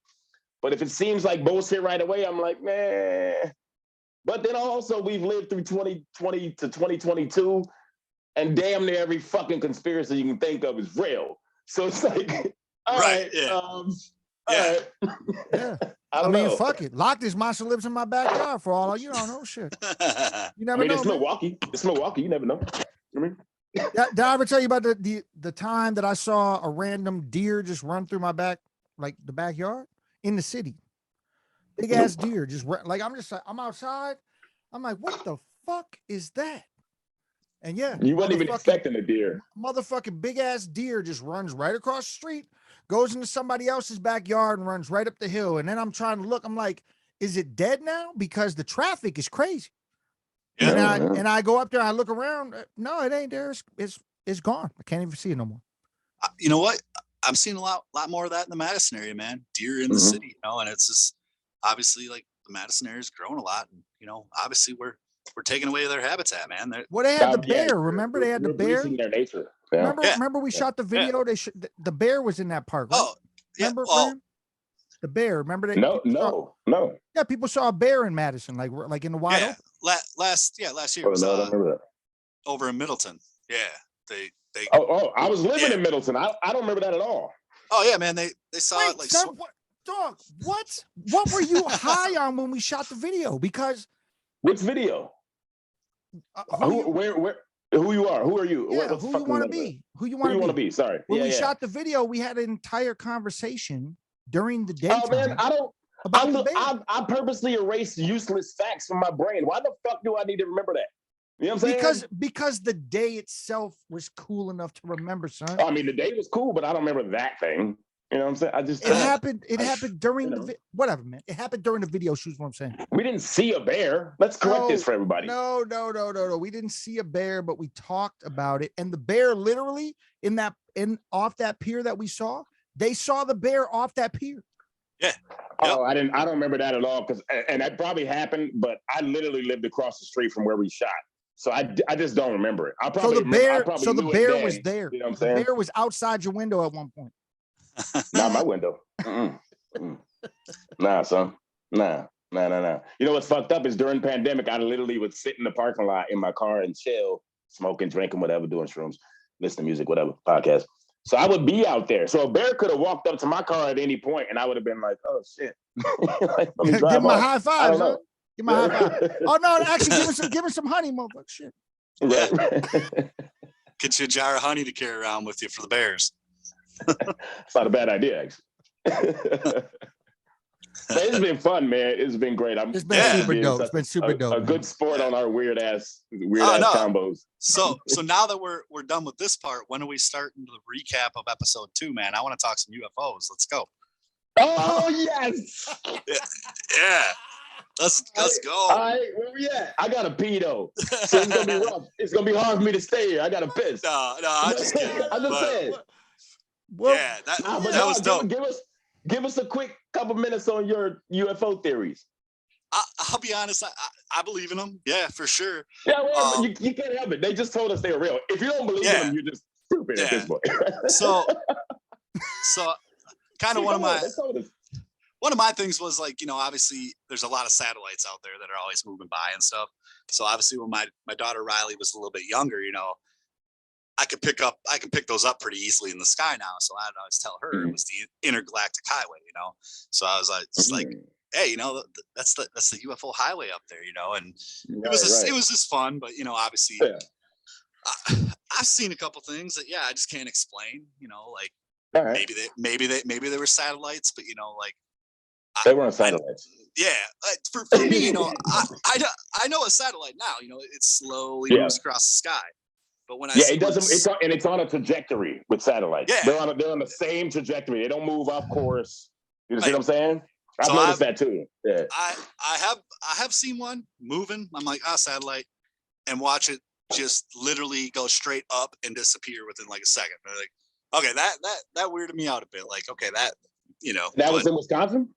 But if it seems like bullshit right away, I'm like, nah. But then also, we've lived through 2020 to 2022, and damn near every fucking conspiracy you can think of is real. So it's like, all right. All right. Yeah. I mean, fuck it. Lock this monster lives in my backyard for all you don't know shit. You never know. It's Milwaukee. It's Milwaukee. You never know. I mean, did I ever tell you about the time that I saw a random deer just run through my the backyard in the city? Big ass deer just like I'm outside. I'm like, what the fuck is that? And yeah, you wasn't even expecting a deer. Motherfucking big ass deer just runs right across the street, goes into somebody else's backyard and runs right up the hill. And then I'm trying to look. I'm like, is it dead now? Because the traffic is crazy. Yeah. And I go up there, I look around. No, it ain't there. It's gone. I can't even see it no more. You know what? I'm seeing a lot more of that in the Madison area, man. Deer in the city, and it's just obviously like the Madison area is growing a lot, and obviously we're taking away their habitat, man. They had the bear. Remember they had the bear. Their nature. Yeah. Remember we shot the video. The bear was in that park. Right? Oh, yeah. Remember the bear? Remember that? No. Yeah, people saw a bear in Madison, like in the wild open. Last year was I remember that. over in Middleton. Yeah, they. I was living in Middleton. I don't remember that at all. Oh yeah, man. They saw it like. Son, dog, what were you high on when we shot the video? Because which video? Who you are? Who are you? Yeah, who you want to be? Who you want to be? Sorry. When we shot the video, we had an entire conversation during the daytime. Oh man, I purposely erased useless facts from my brain. Why the fuck do I need to remember that? You know what I'm saying? Because the day itself was cool enough to remember, son. I mean, the day was cool, but I don't remember that thing. You know what I'm saying? It happened during whatever, man. It happened during the video shoot. What I'm saying. We didn't see a bear. Let's correct this for everybody. No. We didn't see a bear, but we talked about it. And the bear, literally, off that pier that we saw, they saw the bear off that pier. Yeah. Oh, I don't remember that at all. And that probably happened, but I literally lived across the street from where we shot. So I just don't remember it. The bear was there. You know what I'm saying? The bear was outside your window at one point. Not my window. Nah, son. Nah. You know what's fucked up is during the pandemic, I literally would sit in the parking lot in my car and chill, smoking, drinking, whatever, doing shrooms, listening to music, whatever, podcast. So I would be out there. So a bear could have walked up to my car at any point, and I would have been like, "Oh shit!" Like, give him a high five, huh? Give him a high five. Oh no, actually, give him some honey, motherfucker. Shit. Right. Get you a jar of honey to carry around with you for the bears. It's not a bad idea, actually. It's been fun, man. It's been great. It's been super dope. It's been super dope. A good sport on our weird ass combos. So now that we're done with this part, when are we starting the recap of episode 2, man? I want to talk some UFOs. Let's go. Oh yes. Yeah. Let's go. All right, where we at? I gotta pee though. So it's gonna be rough. It's gonna be hard for me to stay here. I gotta piss. No, I'm just kidding. I'm just saying. Yeah, that was dope. Give us a quick couple minutes on your UFO theories. I'll be honest. I believe in them. Yeah, for sure. Yeah, well, you can't help it. They just told us they were real. If you don't believe in them, you're just stupid at this point. so kind of one of my things was like, obviously there's a lot of satellites out there that are always moving by and stuff. So obviously when my daughter Riley was a little bit younger, I can pick those up pretty easily in the sky now. So I'd always tell her it was the intergalactic highway, So I was like, hey, that's the UFO highway up there, and it was just fun, but obviously I've seen a couple things that I just can't explain, like maybe they were satellites, but like they weren't satellites. Yeah, for me, I know a satellite now. It slowly moves across the sky. But when I see it doesn't. It's on a trajectory with satellites. Yeah, they're on the same trajectory. They don't move off course. You see what I'm saying? I've So noticed that too. Yeah. I have seen one moving. I'm like, satellite, and watch it just literally go straight up and disappear within like a second. They're like, okay, that weirded me out a bit. Like, okay, that That was in Wisconsin.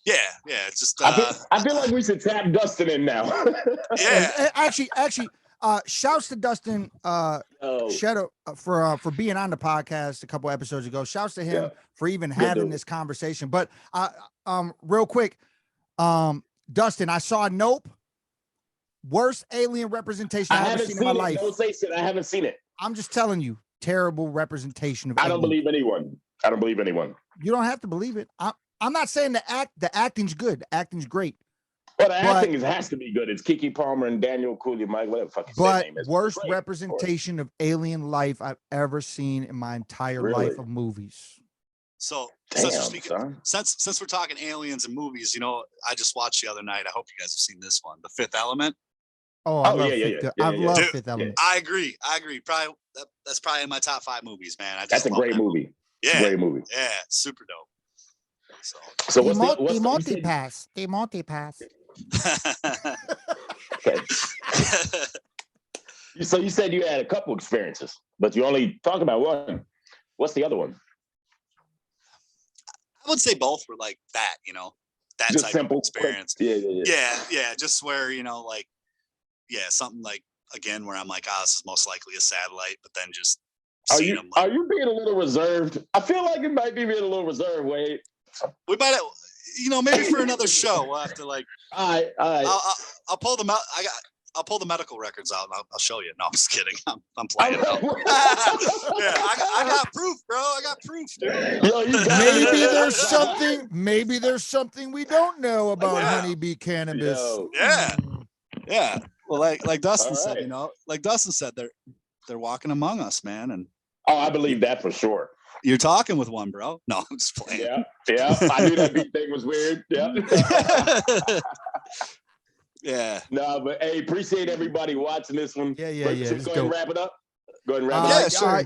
Yeah, it's just. I feel like we should tap Dustin in now. Yeah, actually, shouts to Dustin Shadow for being on the podcast a couple episodes ago. Shouts to him for even having this conversation. But real quick, Dustin, I saw Nope. Worst alien representation I ever seen in my life. Don't say shit. I haven't seen it. I'm just telling you, terrible representation of. I don't believe anyone. You don't have to believe it. I'm not saying the acting's good. The acting's great. Well, the acting has to be good. It's Keke Palmer and Daniel Cooley, Mike, whatever the fuck his name is. Worst representation of alien life I've ever seen in my entire life of movies. So since we're talking aliens and movies, I just watched the other night. I hope you guys have seen this one, The Fifth Element. Oh, I love Fifth Element. I agree. Probably that's probably in my top 5 movies, man. That's a great movie. Yeah, great movie. Yeah, super dope. So what's the multi-pass? The multi-pass. Okay. So you said you had a couple experiences, but you only talked about one. What's the other one? I would say both were like that, that just type simple, of experience. Quick. Yeah. Just where, something like, again, where I'm like, this is most likely a satellite, but then just are you being a little reserved? I feel like it might be being a little reserved, Wade. We might have, maybe for another show, we'll have to like. All right. I'll pull them out. I'll pull the medical records out and I'll show you. No, I'm just kidding. I'm playing it out. I got proof, bro. I got proof, dude. Yo, maybe there's something we don't know about HoneyBee Cannabis. Yeah. Well, like Dustin said, like Dustin said, they're walking among us, man. And I believe that for sure. You're talking with one, bro. No, I'm just playing. Yeah. I knew that beat thing was weird. Yeah. Yeah. No, but hey, appreciate everybody watching this one. Yeah. Go ahead and wrap it up. Yeah, sure.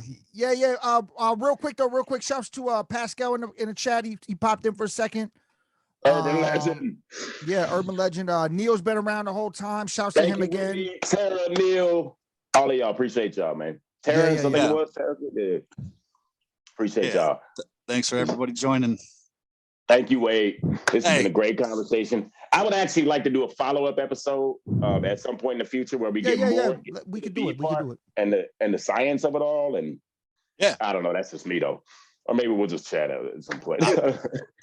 Real quick. Shouts to Pascal in the chat. He popped in for a second. Urban Legend. Yeah, Urban Legend. Neil's been around the whole time. Shouts to him again. Woody, Tara, Neil, all of y'all. Appreciate y'all, man. Tara, it was Tara. Yeah. Appreciate y'all. Thanks for everybody joining. Thank you, Wade. This has been a great conversation. I would actually like to do a follow-up episode at some point in the future where we get more. We could do it. And the science of it all. And I don't know. That's just me though. Or maybe we'll just chat at some point.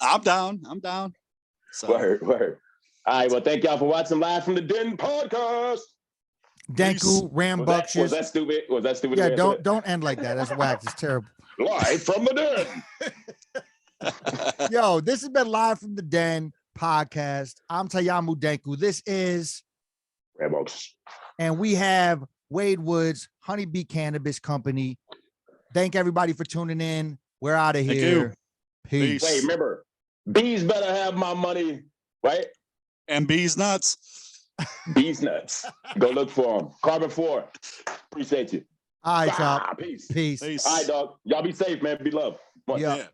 I'm down. So. Word. All right. Well, thank y'all for watching Live from the Den podcast. Danku, Rambunctious. Was that stupid? Yeah, don't end like that. That's whack. It's terrible. Live from the Den. Yo, this has been Live from the Den podcast. I'm Tayamu Danku. This is Rambunctious. And we have Wade Woods, HoneyBee Cannabis Company. Thank everybody for tuning in. We're out of here. Peace. Wait, remember, bees better have my money, right? And bees nuts. Bees nuts. Go look for them. Carbon 4. Appreciate you. All right, y'all. Peace. Peace. All right, dog. Y'all be safe, man. Be loved. Yeah.